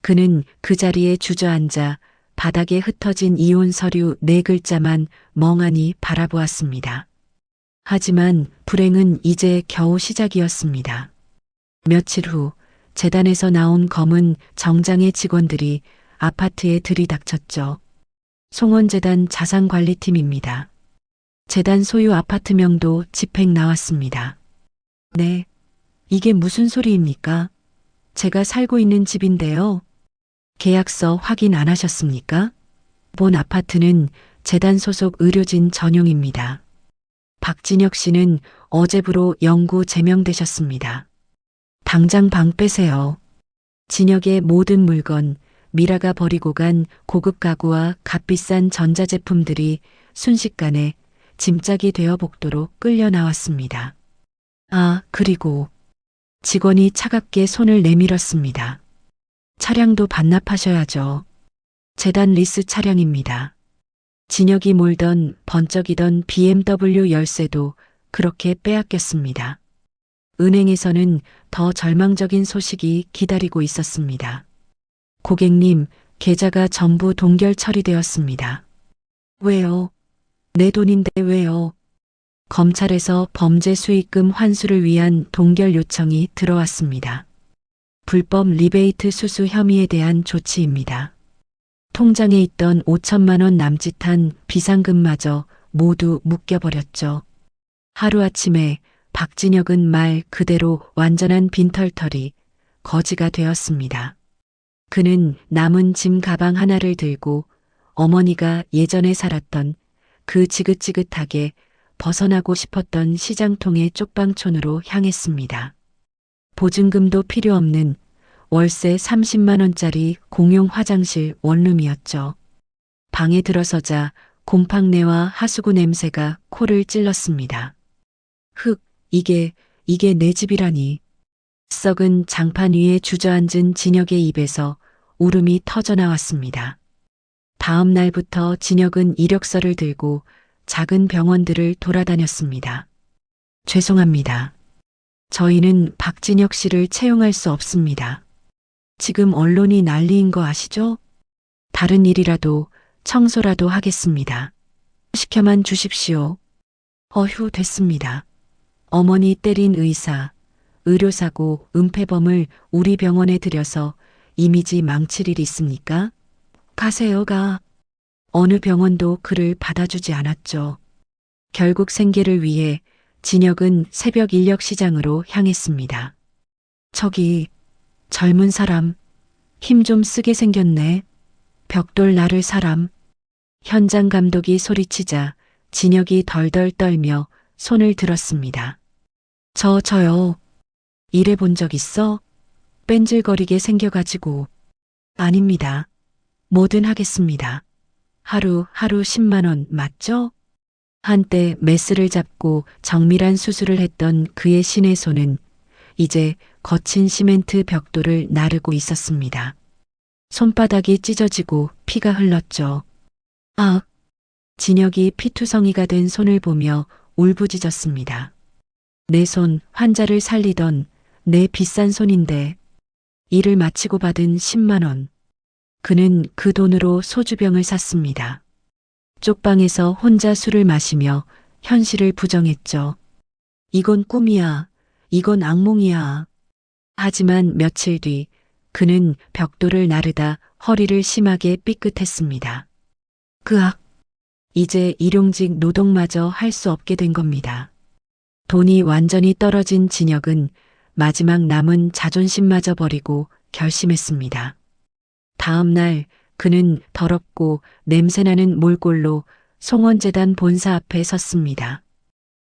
그는 그 자리에 주저앉아 바닥에 흩어진 이혼 서류 4글자만 멍하니 바라보았습니다. 하지만 불행은 이제 겨우 시작이었습니다. 며칠 후 재단에서 나온 검은 정장의 직원들이 아파트에 들이닥쳤죠. 송원재단 자산관리팀입니다. 재단 소유 아파트명도 집행 나왔습니다. 네, 이게 무슨 소리입니까? 제가 살고 있는 집인데요. 계약서 확인 안 하셨습니까? 본 아파트는 재단 소속 의료진 전용입니다. 박진혁 씨는 어제부로 영구 제명되셨습니다. 당장 방 빼세요. 진혁의 모든 물건, 미라가 버리고 간 고급 가구와 값비싼 전자제품들이 순식간에 짐짝이 되어 복도로 끌려 나왔습니다. 아, 그리고 직원이 차갑게 손을 내밀었습니다. 차량도 반납하셔야죠. 재단 리스 차량입니다. 진혁이 몰던 번쩍이던 BMW 열쇠도 그렇게 빼앗겼습니다. 은행에서는 더 절망적인 소식이 기다리고 있었습니다. 고객님, 계좌가 전부 동결 처리되었습니다. 왜요? 내 돈인데 왜요? 검찰에서 범죄 수익금 환수를 위한 동결 요청이 들어왔습니다. 불법 리베이트 수수 혐의에 대한 조치입니다. 통장에 있던 5천만 원 남짓한 비상금마저 모두 묶여버렸죠. 하루아침에 박진혁은 말 그대로 완전한 빈털터리, 거지가 되었습니다. 그는 남은 짐 가방 하나를 들고 어머니가 예전에 살았던 그 지긋지긋하게 벗어나고 싶었던 시장통의 쪽방촌으로 향했습니다. 보증금도 필요 없는 월세 30만 원짜리 공용 화장실 원룸이었죠. 방에 들어서자 곰팡내와 하수구 냄새가 코를 찔렀습니다. 흑, 이게 내 집이라니. 썩은 장판 위에 주저앉은 진혁의 입에서 울음이 터져나왔습니다. 다음 날부터 진혁은 이력서를 들고 작은 병원들을 돌아다녔습니다. 죄송합니다. 저희는 박진혁 씨를 채용할 수 없습니다. 지금 언론이 난리인 거 아시죠? 다른 일이라도 청소라도 하겠습니다. 시켜만 주십시오. 어휴, 됐습니다. 어머니 때린 의사, 의료사고, 은폐범을 우리 병원에 들여서 이미지 망칠 일 있습니까? 가세요, 가. 어느 병원도 그를 받아주지 않았죠. 결국 생계를 위해 진혁은 새벽 인력 시장으로 향했습니다. 저기, 젊은 사람, 힘 좀 쓰게 생겼네. 벽돌 나를 사람. 현장 감독이 소리치자 진혁이 덜덜 떨며 손을 들었습니다. 저요. 일해본 적 있어? 뺀질거리게 생겨가지고. 아닙니다. 뭐든 하겠습니다. 하루 10만 원 맞죠? 한때 메스를 잡고 정밀한 수술을 했던 그의 신의 손은 이제 거친 시멘트 벽돌을 나르고 있었습니다. 손바닥이 찢어지고 피가 흘렀죠. 아! 진혁이 피투성이가 된 손을 보며 울부짖었습니다. 내 손, 환자를 살리던 내 비싼 손인데 일을 마치고 받은 10만 원. 그는 그 돈으로 소주병을 샀습니다. 쪽방에서 혼자 술을 마시며 현실을 부정했죠. 이건 꿈이야. 이건 악몽이야. 하지만 며칠 뒤 그는 벽돌을 나르다 허리를 심하게 삐끗했습니다. 그악! 이제 일용직 노동마저 할 수 없게 된 겁니다. 돈이 완전히 떨어진 진혁은 마지막 남은 자존심마저 버리고 결심했습니다. 다음 날 그는 더럽고 냄새나는 몰골로 송원재단 본사 앞에 섰습니다.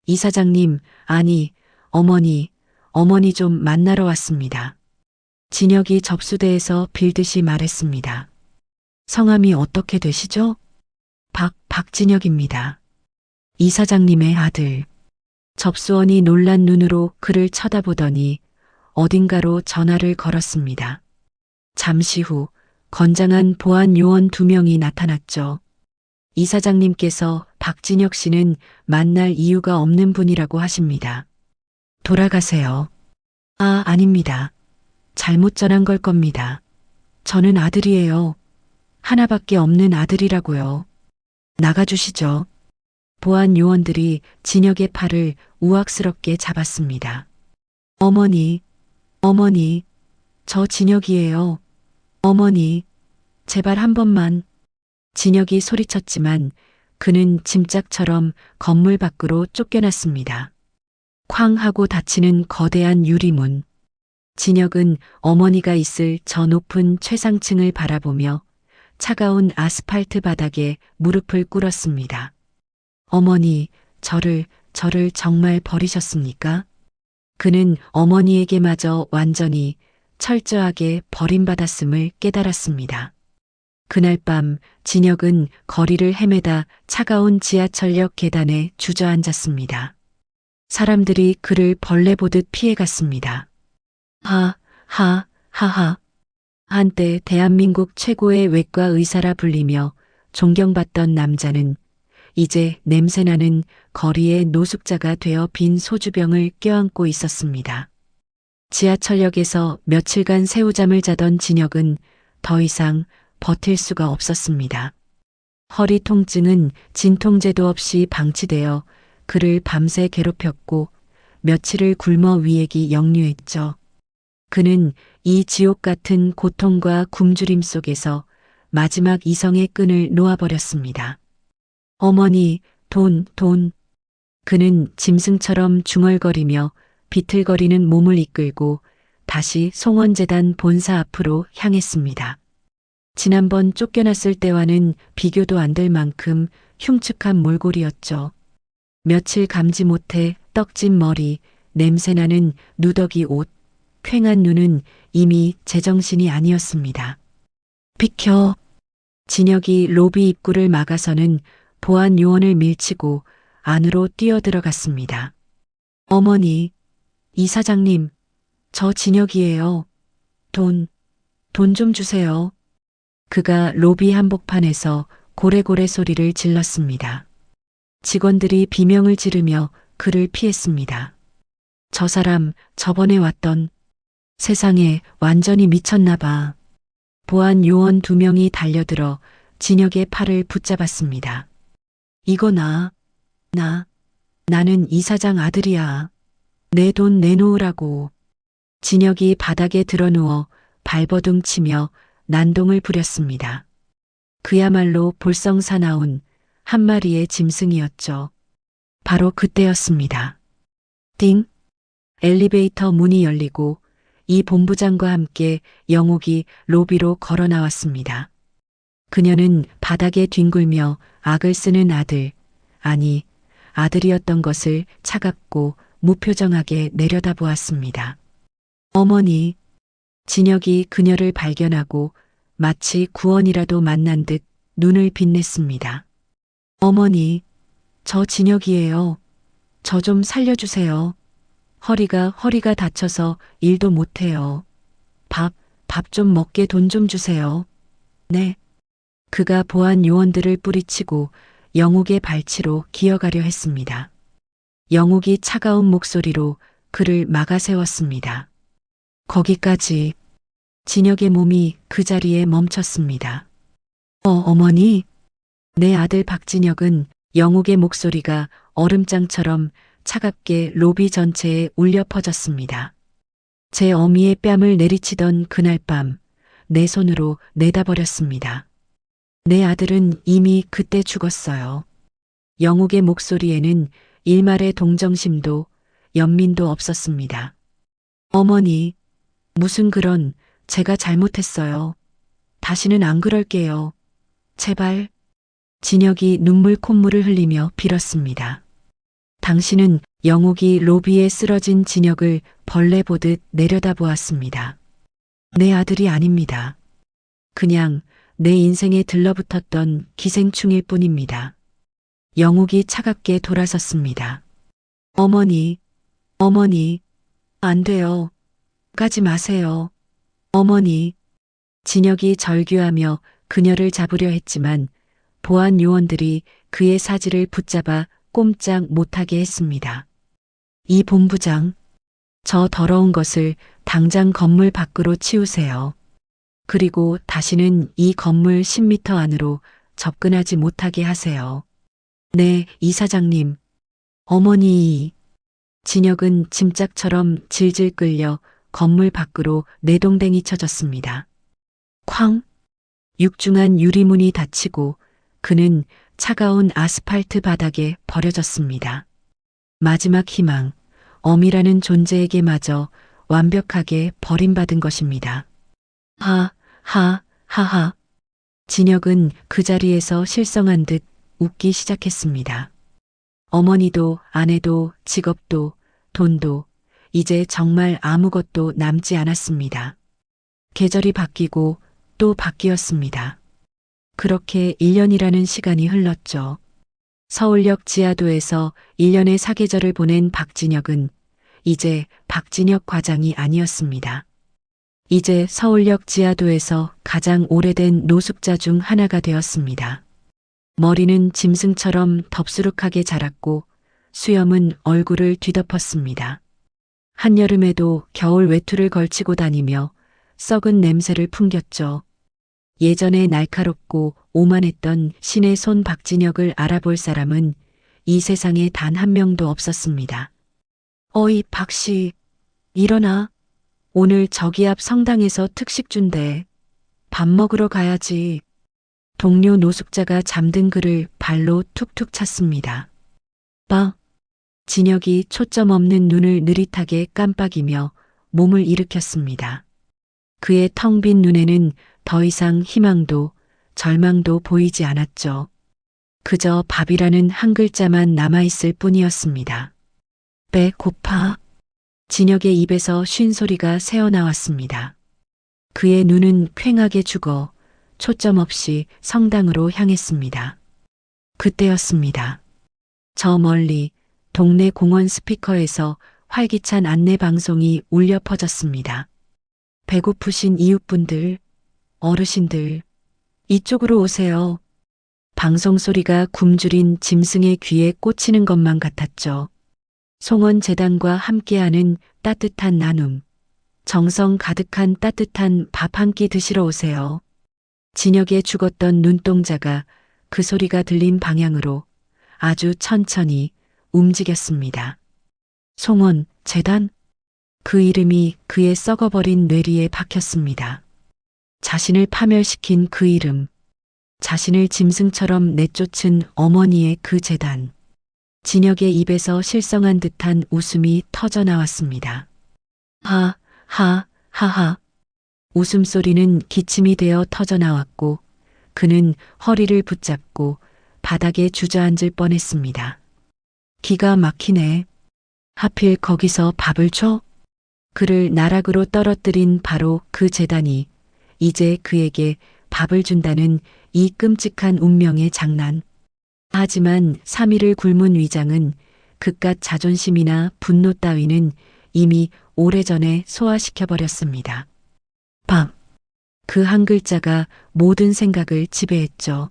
이사장님, 아니, 어머니 좀 만나러 왔습니다. 진혁이 접수대에서 빌듯이 말했습니다. 성함이 어떻게 되시죠? 박진혁입니다. 이사장님의 아들. 접수원이 놀란 눈으로 그를 쳐다보더니 어딘가로 전화를 걸었습니다. 잠시 후 건장한 보안 요원 2명이 나타났죠. 이사장님께서 박진혁 씨는 만날 이유가 없는 분이라고 하십니다. 돌아가세요. 아, 아닙니다. 잘못 전한 걸 겁니다. 저는 아들이에요. 하나밖에 없는 아들이라고요. 나가주시죠. 보안 요원들이 진혁의 팔을 우악스럽게 잡았습니다. 어머니, 저 진혁이에요. 어머니, 제발 한 번만. 진혁이 소리쳤지만 그는 짐짝처럼 건물 밖으로 쫓겨났습니다. 쾅 하고 닫히는 거대한 유리문. 진혁은 어머니가 있을 저 높은 최상층을 바라보며 차가운 아스팔트 바닥에 무릎을 꿇었습니다. 어머니, 저를 정말 버리셨습니까? 그는 어머니에게마저 완전히 철저하게 버림받았음을 깨달았습니다. 그날 밤 진혁은 거리를 헤매다 차가운 지하철역 계단에 주저앉았습니다. 사람들이 그를 벌레 보듯 피해갔습니다. 하하. 한때 대한민국 최고의 외과 의사라 불리며 존경받던 남자는 이제 냄새나는 거리의 노숙자가 되어 빈 소주병을 껴안고 있었습니다. 지하철역에서 며칠간 새우잠을 자던 진혁은 더 이상 버틸 수가 없었습니다. 허리 통증은 진통제도 없이 방치되어 그를 밤새 괴롭혔고 며칠을 굶어 위액이 역류했죠. 그는 이 지옥 같은 고통과 굶주림 속에서 마지막 이성의 끈을 놓아버렸습니다. 어머니, 돈. 그는 짐승처럼 중얼거리며 비틀거리는 몸을 이끌고 다시 송원재단 본사 앞으로 향했습니다. 지난번 쫓겨났을 때와는 비교도 안 될 만큼 흉측한 몰골이었죠. 며칠 감지 못해 떡진 머리, 냄새나는 누더기 옷, 퀭한 눈은 이미 제정신이 아니었습니다. 비켜! 진혁이 로비 입구를 막아서는 보안 요원을 밀치고 안으로 뛰어들어갔습니다. 어머니, 이사장님, 저 진혁이에요. 돈 좀 주세요. 그가 로비 한복판에서 고래고래 소리를 질렀습니다. 직원들이 비명을 지르며 그를 피했습니다. 저 사람 저번에 왔던 세상에 완전히 미쳤나 봐. 보안 요원 2명이 달려들어 진혁의 팔을 붙잡았습니다. 이거 나는 이사장 아들이야. 내 돈 내놓으라고. 진혁이 바닥에 드러누워 발버둥 치며 난동을 부렸습니다. 그야말로 볼썽사나운 한 마리의 짐승이었죠. 바로 그때였습니다. 띵! 엘리베이터 문이 열리고 이 본부장과 함께 영옥이 로비로 걸어 나왔습니다. 그녀는 바닥에 뒹굴며 악을 쓰는 아들이었던 것을 차갑고 무표정하게 내려다보았습니다. 어머니, 진혁이 그녀를 발견하고 마치 구원이라도 만난 듯 눈을 빛냈습니다. 어머니, 저 진혁이에요. 저 좀 살려주세요. 허리가 다쳐서 일도 못해요. 밥 좀 먹게 돈 좀 주세요. 네. 그가 보안 요원들을 뿌리치고 영옥의 발치로 기어가려 했습니다. 영옥이 차가운 목소리로 그를 막아세웠습니다. 거기까지. 진혁의 몸이 그 자리에 멈췄습니다. 어머니? 내 아들 박진혁은 영옥의 목소리가 얼음장처럼 차갑게 로비 전체에 울려 퍼졌습니다. 제 어미의 뺨을 내리치던 그날 밤 내 손으로 내다버렸습니다. 내 아들은 이미 그때 죽었어요. 영옥의 목소리에는 일말의 동정심도 연민도 없었습니다. 어머니, 무슨 그런 제가 잘못했어요. 다시는 안 그럴게요. 제발. 진혁이 눈물 콧물을 흘리며 빌었습니다. 당신은 영옥이 로비에 쓰러진 진혁을 벌레 보듯 내려다보았습니다. 내 아들이 아닙니다. 그냥 내 인생에 들러붙었던 기생충일 뿐입니다. 영옥이 차갑게 돌아섰습니다. 어머니, 안 돼요. 가지 마세요. 어머니. 진혁이 절규하며 그녀를 잡으려 했지만 보안 요원들이 그의 사지를 붙잡아 꼼짝 못하게 했습니다. 이 본부장, 저 더러운 것을 당장 건물 밖으로 치우세요. 그리고 다시는 이 건물 10m 안으로 접근하지 못하게 하세요. 네, 이사장님. 어머니. 진혁은 짐짝처럼 질질 끌려 건물 밖으로 내동댕이 쳐졌습니다. 쾅! 육중한 유리문이 닫히고 그는 차가운 아스팔트 바닥에 버려졌습니다. 마지막 희망, 어미라는 존재에게마저 완벽하게 버림받은 것입니다. 하하. 진혁은 그 자리에서 실성한 듯 웃기 시작했습니다. 어머니도 아내도 직업도 돈도 이제 정말 아무것도 남지 않았습니다. 계절이 바뀌고 또 바뀌었습니다. 그렇게 1년이라는 시간이 흘렀죠. 서울역 지하도에서 1년의 사계절을 보낸 박진혁은 이제 박진혁 과장이 아니었습니다. 이제 서울역 지하도에서 가장 오래된 노숙자 중 하나가 되었습니다. 머리는 짐승처럼 덥수룩하게 자랐고 수염은 얼굴을 뒤덮었습니다. 한여름에도 겨울 외투를 걸치고 다니며 썩은 냄새를 풍겼죠. 예전에 날카롭고 오만했던 신의 손 박진혁을 알아볼 사람은 이 세상에 단 한 명도 없었습니다. 어이 박씨, 일어나. 오늘 저기 앞 성당에서 특식 준대. 밥 먹으러 가야지. 동료 노숙자가 잠든 그를 발로 툭툭 찼습니다. 진혁이 초점 없는 눈을 느릿하게 깜빡이며 몸을 일으켰습니다. 그의 텅 빈 눈에는 더 이상 희망도 절망도 보이지 않았죠. 그저 밥이라는 한 글자만 남아있을 뿐이었습니다. 배 고파. 진혁의 입에서 쉰 소리가 새어나왔습니다. 그의 눈은 퀭하게 죽어 초점 없이 성당으로 향했습니다. 그때였습니다. 저 멀리 동네 공원 스피커에서 활기찬 안내 방송이 울려 퍼졌습니다. 배고프신 이웃분들, 어르신들, 이쪽으로 오세요. 방송 소리가 굶주린 짐승의 귀에 꽂히는 것만 같았죠. 송원재단과 함께하는 따뜻한 나눔. 정성 가득한 따뜻한 밥 한 끼 드시러 오세요. 진혁의 죽었던 눈동자가 그 소리가 들린 방향으로 아주 천천히 움직였습니다. 송원, 재단? 그 이름이 그의 썩어버린 뇌리에 박혔습니다. 자신을 파멸시킨 그 이름, 자신을 짐승처럼 내쫓은 어머니의 그 재단. 진혁의 입에서 실성한 듯한 웃음이 터져 나왔습니다. 하하하. 웃음소리는 기침이 되어 터져 나왔고 그는 허리를 붙잡고 바닥에 주저앉을 뻔했습니다. 기가 막히네. 하필 거기서 밥을 줘? 그를 나락으로 떨어뜨린 바로 그 재단이 이제 그에게 밥을 준다는 이 끔찍한 운명의 장난. 하지만 3일을 굶은 위장은 그깟 자존심이나 분노 따위는 이미 오래전에 소화시켜버렸습니다. 밥. 그 한 글자가 모든 생각을 지배했죠.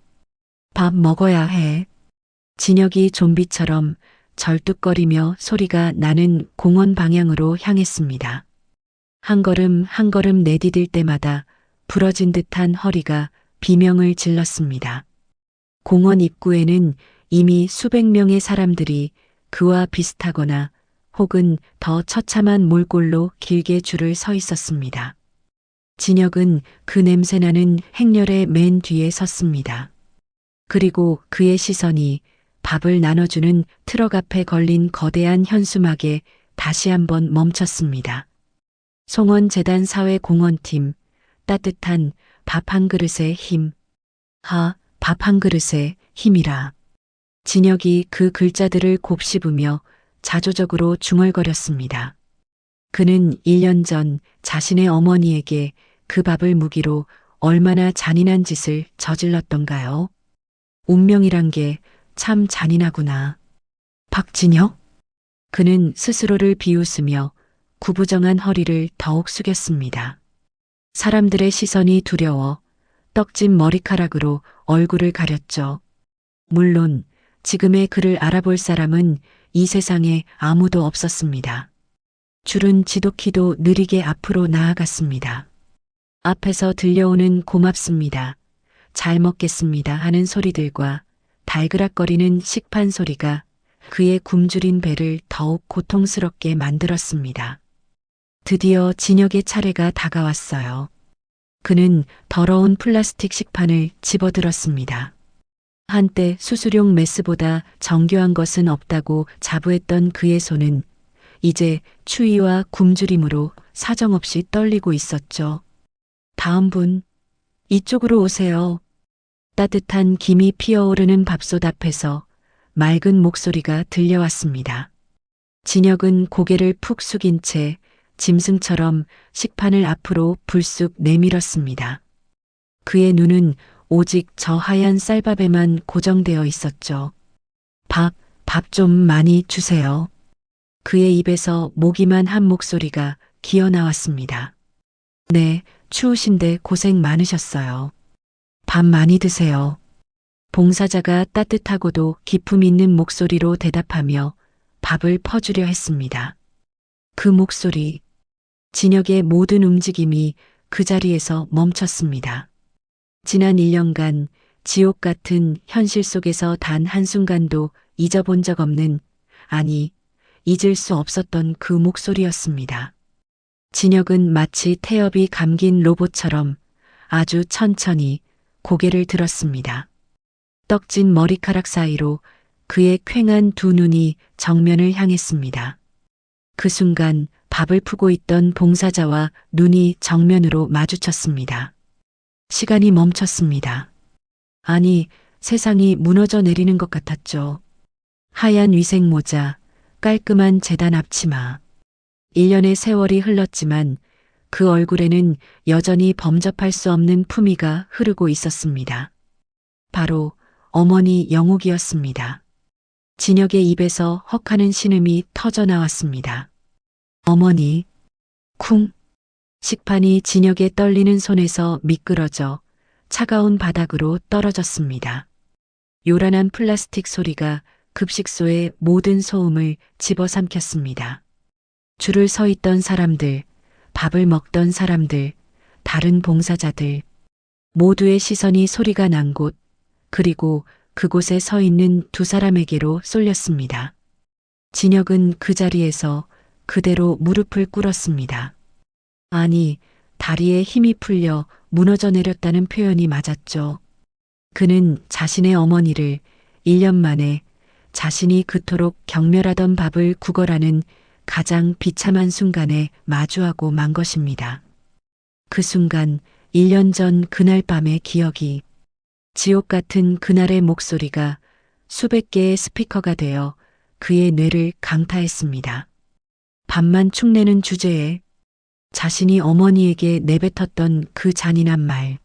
밥 먹어야 해. 진혁이 좀비처럼 절뚝거리며 소리가 나는 공원 방향으로 향했습니다. 한 걸음 한 걸음 내디딜 때마다 부러진 듯한 허리가 비명을 질렀습니다. 공원 입구에는 이미 수백 명의 사람들이 그와 비슷하거나 혹은 더 처참한 몰골로 길게 줄을 서 있었습니다. 진혁은 그 냄새나는 행렬의 맨 뒤에 섰습니다. 그리고 그의 시선이 밥을 나눠주는 트럭 앞에 걸린 거대한 현수막에 다시 한번 멈췄습니다. 송원재단 사회공헌팀, 따뜻한 밥 한 그릇의 힘. 밥 한 그릇의 힘이라. 진혁이 그 글자들을 곱씹으며 자조적으로 중얼거렸습니다. 그는 1년 전 자신의 어머니에게 그 밥을 무기로 얼마나 잔인한 짓을 저질렀던가요? 운명이란 게 참 잔인하구나. 박진혁? 그는 스스로를 비웃으며 구부정한 허리를 더욱 숙였습니다. 사람들의 시선이 두려워 떡진 머리카락으로 얼굴을 가렸죠. 물론 지금의 그를 알아볼 사람은 이 세상에 아무도 없었습니다. 줄은 지독히도 느리게 앞으로 나아갔습니다. 앞에서 들려오는 고맙습니다. 잘 먹겠습니다 하는 소리들과 달그락거리는 식판 소리가 그의 굶주린 배를 더욱 고통스럽게 만들었습니다. 드디어 진혁의 차례가 다가왔어요. 그는 더러운 플라스틱 식판을 집어들었습니다. 한때 수수용 메스보다 정교한 것은 없다고 자부했던 그의 손은 이제 추위와 굶주림으로 사정없이 떨리고 있었죠. 다음 분, 이쪽으로 오세요. 따뜻한 김이 피어오르는 밥솥 앞에서 맑은 목소리가 들려왔습니다. 진혁은 고개를 푹 숙인 채 짐승처럼 식판을 앞으로 불쑥 내밀었습니다. 그의 눈은 오직 저 하얀 쌀밥에만 고정되어 있었죠. 밥 좀 많이 주세요. 그의 입에서 모기만 한 목소리가 기어 나왔습니다. 네, 추우신데 고생 많으셨어요. 밥 많이 드세요. 봉사자가 따뜻하고도 기품 있는 목소리로 대답하며 밥을 퍼주려 했습니다. 그 목소리, 진혁의 모든 움직임이 그 자리에서 멈췄습니다. 지난 1년간 지옥 같은 현실 속에서 단 한순간도 잊어본 적 없는, 아니, 잊을 수 없었던 그 목소리였습니다. 진혁은 마치 태엽이 감긴 로봇처럼 아주 천천히 고개를 들었습니다. 떡진 머리카락 사이로 그의 퀭한 두 눈이 정면을 향했습니다. 그 순간 밥을 푸고 있던 봉사자와 눈이 정면으로 마주쳤습니다. 시간이 멈췄습니다. 아니, 세상이 무너져 내리는 것 같았죠. 하얀 위생 모자, 깔끔한 재단 앞치마. 1년의 세월이 흘렀지만 그 얼굴에는 여전히 범접할 수 없는 품위가 흐르고 있었습니다. 바로 어머니 영옥이었습니다. 진혁의 입에서 헉하는 신음이 터져 나왔습니다. 어머니, 쿵. 식판이 진혁의 떨리는 손에서 미끄러져 차가운 바닥으로 떨어졌습니다. 요란한 플라스틱 소리가 급식소의 모든 소음을 집어삼켰습니다. 줄을 서 있던 사람들, 밥을 먹던 사람들, 다른 봉사자들, 모두의 시선이 소리가 난 곳, 그리고 그곳에 서 있는 두 사람에게로 쏠렸습니다. 진혁은 그 자리에서 그대로 무릎을 꿇었습니다. 아니, 다리에 힘이 풀려 무너져 내렸다는 표현이 맞았죠. 그는 자신의 어머니를 1년 만에 자신이 그토록 경멸하던 밥을 구걸하는 가장 비참한 순간에 마주하고 만 것입니다. 그 순간 1년 전 그날 밤의 기억이 지옥 같은 그날의 목소리가 수백 개의 스피커가 되어 그의 뇌를 강타했습니다. 밥만 축내는 주제에 자신이 어머니에게 내뱉었던 그 잔인한 말,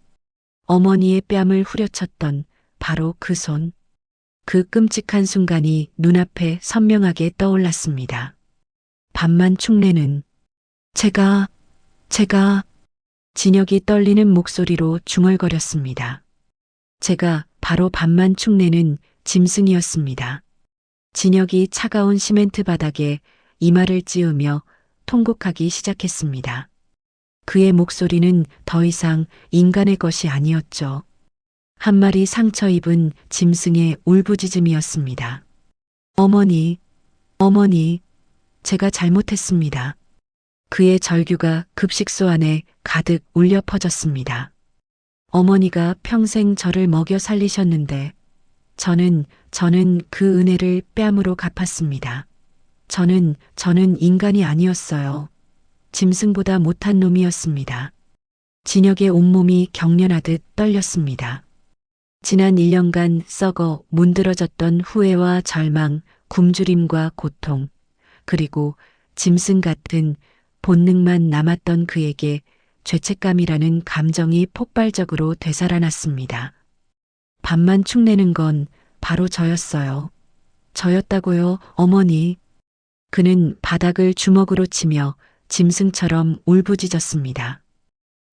어머니의 뺨을 후려쳤던 바로 그 손, 그 끔찍한 순간이 눈앞에 선명하게 떠올랐습니다. 밥만 축내는 제가 진혁이 떨리는 목소리로 중얼거렸습니다. 제가 바로 밥만 축내는 짐승이었습니다. 진혁이 차가운 시멘트 바닥에 이마를 찌우며 통곡하기 시작했습니다. 그의 목소리는 더 이상 인간의 것이 아니었죠. 한 마리 상처 입은 짐승의 울부짖음이었습니다. 어머니, 제가 잘못했습니다. 그의 절규가 급식소 안에 가득 울려 퍼졌습니다. 어머니가 평생 저를 먹여 살리셨는데 저는 그 은혜를 뺨으로 갚았습니다. 저는 인간이 아니었어요. 짐승보다 못한 놈이었습니다. 진혁의 온몸이 경련하듯 떨렸습니다. 지난 1년간 썩어 문드러졌던 후회와 절망, 굶주림과 고통, 그리고 짐승 같은 본능만 남았던 그에게 죄책감이라는 감정이 폭발적으로 되살아났습니다. 밥만 축내는 건 바로 저였어요. 저였다고요, 어머니. 그는 바닥을 주먹으로 치며 짐승처럼 울부짖었습니다.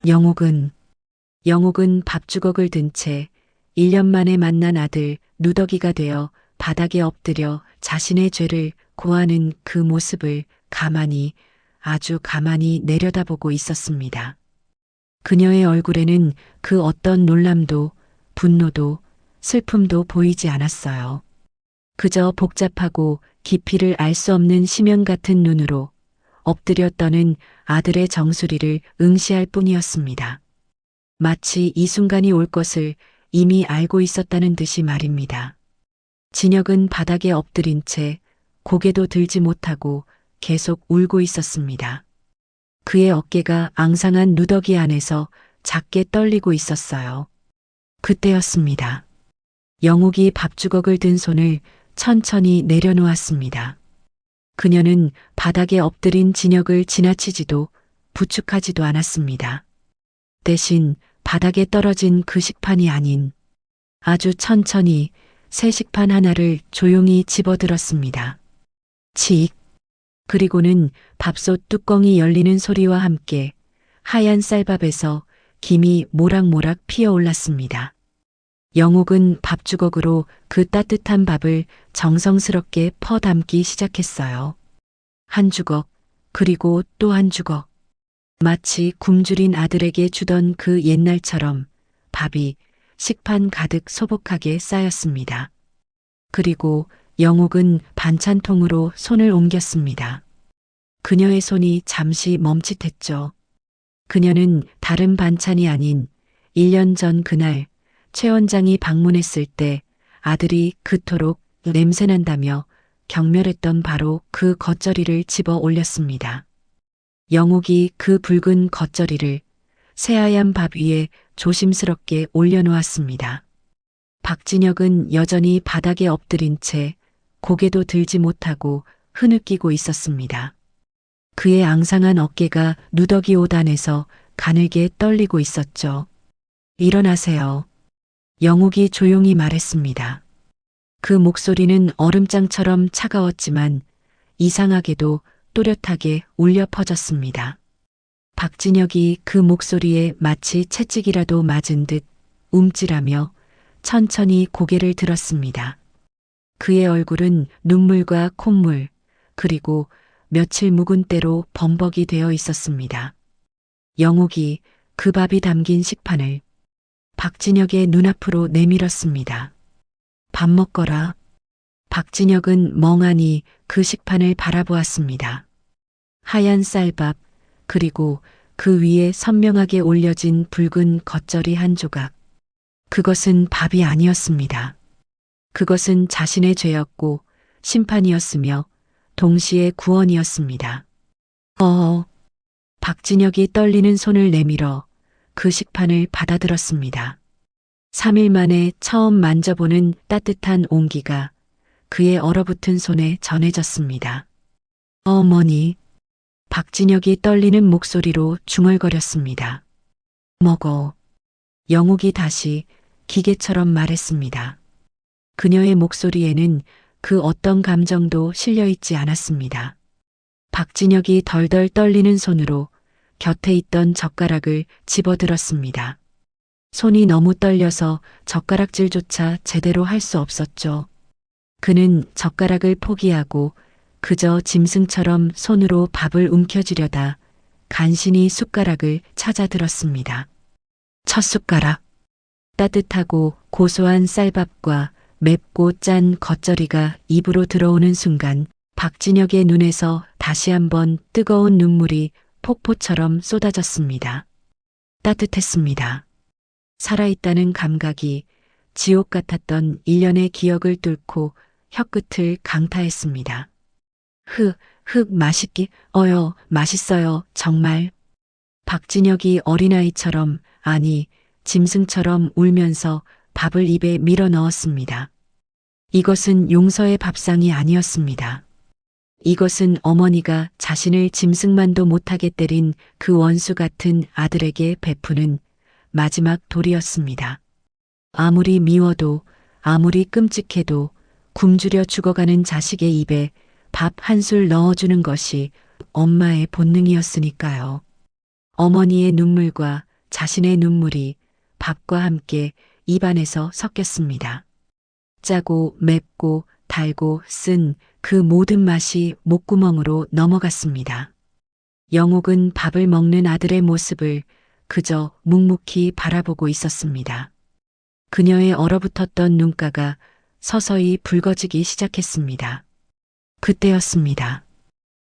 영옥은 밥주걱을 든 채 1년 만에 만난 아들 누더기가 되어 바닥에 엎드려 자신의 죄를 고하는 그 모습을 아주 가만히 내려다보고 있었습니다. 그녀의 얼굴에는 그 어떤 놀람도, 분노도, 슬픔도 보이지 않았어요. 그저 복잡하고 깊이를 알 수 없는 심연 같은 눈으로 엎드려 떠는 아들의 정수리를 응시할 뿐이었습니다. 마치 이 순간이 올 것을 이미 알고 있었다는 듯이 말입니다. 진혁은 바닥에 엎드린 채 고개도 들지 못하고 계속 울고 있었습니다. 그의 어깨가 앙상한 누더기 안에서 작게 떨리고 있었어요. 그때였습니다. 영옥이 밥주걱을 든 손을 천천히 내려놓았습니다. 그녀는 바닥에 엎드린 진혁을 지나치지도 부축하지도 않았습니다. 대신 바닥에 떨어진 그 식판이 아닌 아주 천천히 새 식판 하나를 조용히 집어들었습니다. 칙! 그리고는 밥솥 뚜껑이 열리는 소리와 함께 하얀 쌀밥에서 김이 모락모락 피어올랐습니다. 영옥은 밥주걱으로 그 따뜻한 밥을 정성스럽게 퍼담기 시작했어요. 한 주걱, 그리고 또 한 주걱. 마치 굶주린 아들에게 주던 그 옛날처럼 밥이 식판 가득 소복하게 쌓였습니다. 그리고 영옥은 반찬통으로 손을 옮겼습니다. 그녀의 손이 잠시 멈칫했죠. 그녀는 다른 반찬이 아닌 1년 전 그날 최 원장이 방문했을 때 아들이 그토록 냄새난다며 경멸했던 바로 그 겉절이를 집어 올렸습니다. 영옥이 그 붉은 겉절이를 새하얀 밥 위에 조심스럽게 올려놓았습니다. 박진혁은 여전히 바닥에 엎드린 채 고개도 들지 못하고 흐느끼고 있었습니다. 그의 앙상한 어깨가 누더기 옷 안에서 가늘게 떨리고 있었죠. 일어나세요. 영옥이 조용히 말했습니다. 그 목소리는 얼음장처럼 차가웠지만 이상하게도 또렷하게 울려 퍼졌습니다. 박진혁이 그 목소리에 마치 채찍이라도 맞은 듯 움찔하며 천천히 고개를 들었습니다. 그의 얼굴은 눈물과 콧물, 그리고 며칠 묵은 때로 범벅이 되어 있었습니다. 영옥이 그 밥이 담긴 식판을 박진혁의 눈앞으로 내밀었습니다. 밥 먹거라. 박진혁은 멍하니 그 식판을 바라보았습니다. 하얀 쌀밥, 그리고 그 위에 선명하게 올려진 붉은 겉절이 한 조각. 그것은 밥이 아니었습니다. 그것은 자신의 죄였고 심판이었으며 동시에 구원이었습니다. 박진혁이 떨리는 손을 내밀어 그 식판을 받아들었습니다. 3일 만에 처음 만져보는 따뜻한 온기가 그의 얼어붙은 손에 전해졌습니다. 어머니, 박진혁이 떨리는 목소리로 중얼거렸습니다. 먹어. 영옥이 다시 기계처럼 말했습니다. 그녀의 목소리에는 그 어떤 감정도 실려 있지 않았습니다. 박진혁이 덜덜 떨리는 손으로 곁에 있던 젓가락을 집어들었습니다. 손이 너무 떨려서 젓가락질조차 제대로 할 수 없었죠. 그는 젓가락을 포기하고 그저 짐승처럼 손으로 밥을 움켜쥐려다 간신히 숟가락을 찾아 들었습니다. 첫 숟가락. 따뜻하고 고소한 쌀밥과 맵고 짠 겉절이가 입으로 들어오는 순간 박진혁의 눈에서 다시 한번 뜨거운 눈물이 폭포처럼 쏟아졌습니다. 따뜻했습니다. 살아있다는 감각이 지옥 같았던 일련의 기억을 뚫고 혀끝을 강타했습니다. 맛있어요, 정말. 박진혁이 어린아이처럼, 아니, 짐승처럼 울면서 밥을 입에 밀어 넣었습니다. 이것은 용서의 밥상이 아니었습니다. 이것은 어머니가 자신을 짐승만도 못하게 때린 그 원수 같은 아들에게 베푸는 마지막 돌이었습니다. 아무리 미워도, 아무리 끔찍해도 굶주려 죽어가는 자식의 입에 밥 한 술 넣어주는 것이 엄마의 본능이었으니까요. 어머니의 눈물과 자신의 눈물이 밥과 함께 입안에서 섞였습니다. 짜고 맵고 달고 쓴 그 모든 맛이 목구멍으로 넘어갔습니다. 영옥은 밥을 먹는 아들의 모습을 그저 묵묵히 바라보고 있었습니다. 그녀의 얼어붙었던 눈가가 서서히 붉어지기 시작했습니다. 그때였습니다.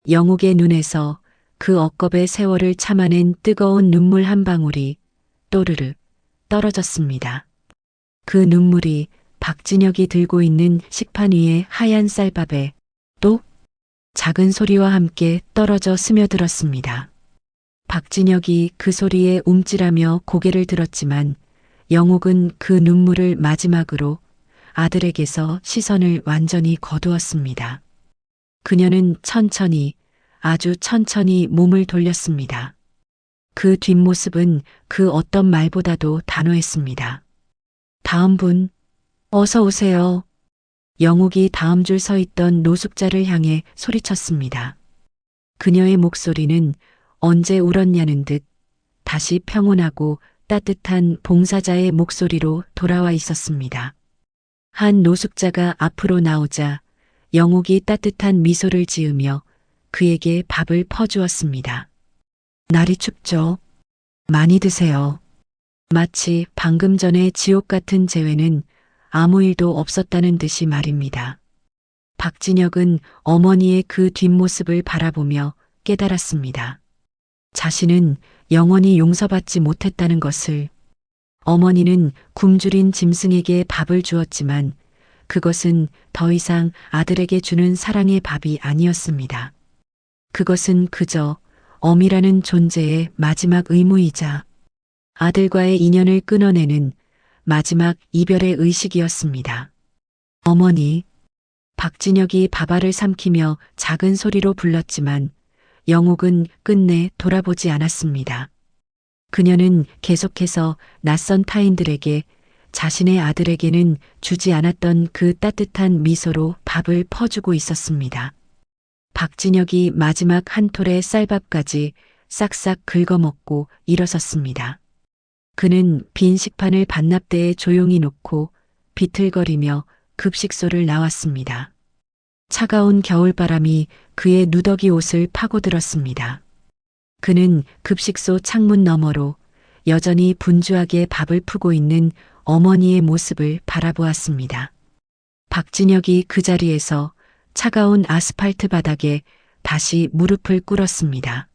영옥의 눈에서 그 억겁의 세월을 참아낸 뜨거운 눈물 한 방울이 또르르 떨어졌습니다. 그 눈물이 박진혁이 들고 있는 식판 위의 하얀 쌀밥에 또 작은 소리와 함께 떨어져 스며들었습니다. 박진혁이 그 소리에 움찔하며 고개를 들었지만 영옥은 그 눈물을 마지막으로 아들에게서 시선을 완전히 거두었습니다. 그녀는 천천히, 아주 천천히 몸을 돌렸습니다. 그 뒷모습은 그 어떤 말보다도 단호했습니다. 다음 분, 어서 오세요. 영옥이 다음 줄 서 있던 노숙자를 향해 소리쳤습니다. 그녀의 목소리는 언제 울었냐는 듯 다시 평온하고 따뜻한 봉사자의 목소리로 돌아와 있었습니다. 한 노숙자가 앞으로 나오자 영옥이 따뜻한 미소를 지으며 그에게 밥을 퍼주었습니다. 날이 춥죠? 많이 드세요. 마치 방금 전에 지옥 같은 재회는 아무 일도 없었다는 듯이 말입니다. 박진혁은 어머니의 그 뒷모습을 바라보며 깨달았습니다. 자신은 영원히 용서받지 못했다는 것을. 어머니는 굶주린 짐승에게 밥을 주었지만 그것은 더 이상 아들에게 주는 사랑의 밥이 아니었습니다. 그것은 그저 어미라는 존재의 마지막 의무이자 아들과의 인연을 끊어내는 마지막 이별의 의식이었습니다. 어머니, 박진혁이 밥알을 삼키며 작은 소리로 불렀지만 영옥은 끝내 돌아보지 않았습니다. 그녀는 계속해서 낯선 타인들에게 자신의 아들에게는 주지 않았던 그 따뜻한 미소로 밥을 퍼주고 있었습니다. 박진혁이 마지막 한 톨의 쌀밥까지 싹싹 긁어먹고 일어섰습니다. 그는 빈 식판을 반납대에 조용히 놓고 비틀거리며 급식소를 나왔습니다. 차가운 겨울바람이 그의 누더기 옷을 파고들었습니다. 그는 급식소 창문 너머로 여전히 분주하게 밥을 푸고 있는 어머니의 모습을 바라보았습니다. 박진혁이 그 자리에서 차가운 아스팔트 바닥에 다시 무릎을 꿇었습니다.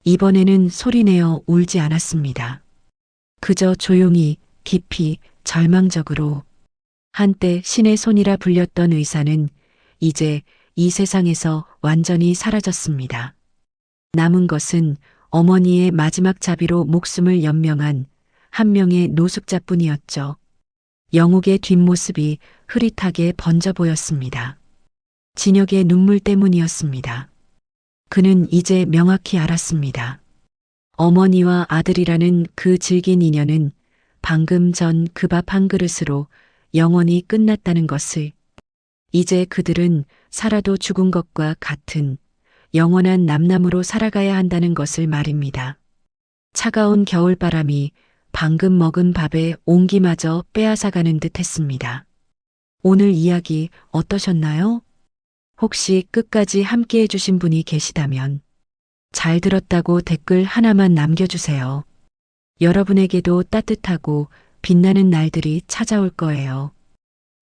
이번에는 소리내어 울지 않았습니다. 그저 조용히, 깊이, 절망적으로. 한때 신의 손이라 불렸던 의사는 이제 이 세상에서 완전히 사라졌습니다. 남은 것은 어머니의 마지막 자비로 목숨을 연명한 한 명의 노숙자뿐이었죠. 영욱의 뒷모습이 흐릿하게 번져 보였습니다. 진혁의 눈물 때문이었습니다. 그는 이제 명확히 알았습니다. 어머니와 아들이라는 그 질긴 인연은 방금 전 그 밥 한 그릇으로 영원히 끝났다는 것을. 이제 그들은 살아도 죽은 것과 같은 영원한 남남으로 살아가야 한다는 것을 말입니다. 차가운 겨울바람이 방금 먹은 밥의 온기마저 빼앗아가는 듯 했습니다. 오늘 이야기 어떠셨나요? 혹시 끝까지 함께 해주신 분이 계시다면 잘 들었다고 댓글 하나만 남겨주세요. 여러분에게도 따뜻하고 빛나는 날들이 찾아올 거예요.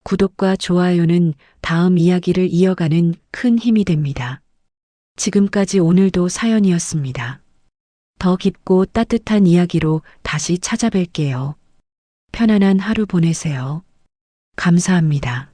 구독과 좋아요는 다음 이야기를 이어가는 큰 힘이 됩니다. 지금까지 오늘도 사연이었습니다. 더 깊고 따뜻한 이야기로 다시 찾아뵐게요. 편안한 하루 보내세요. 감사합니다.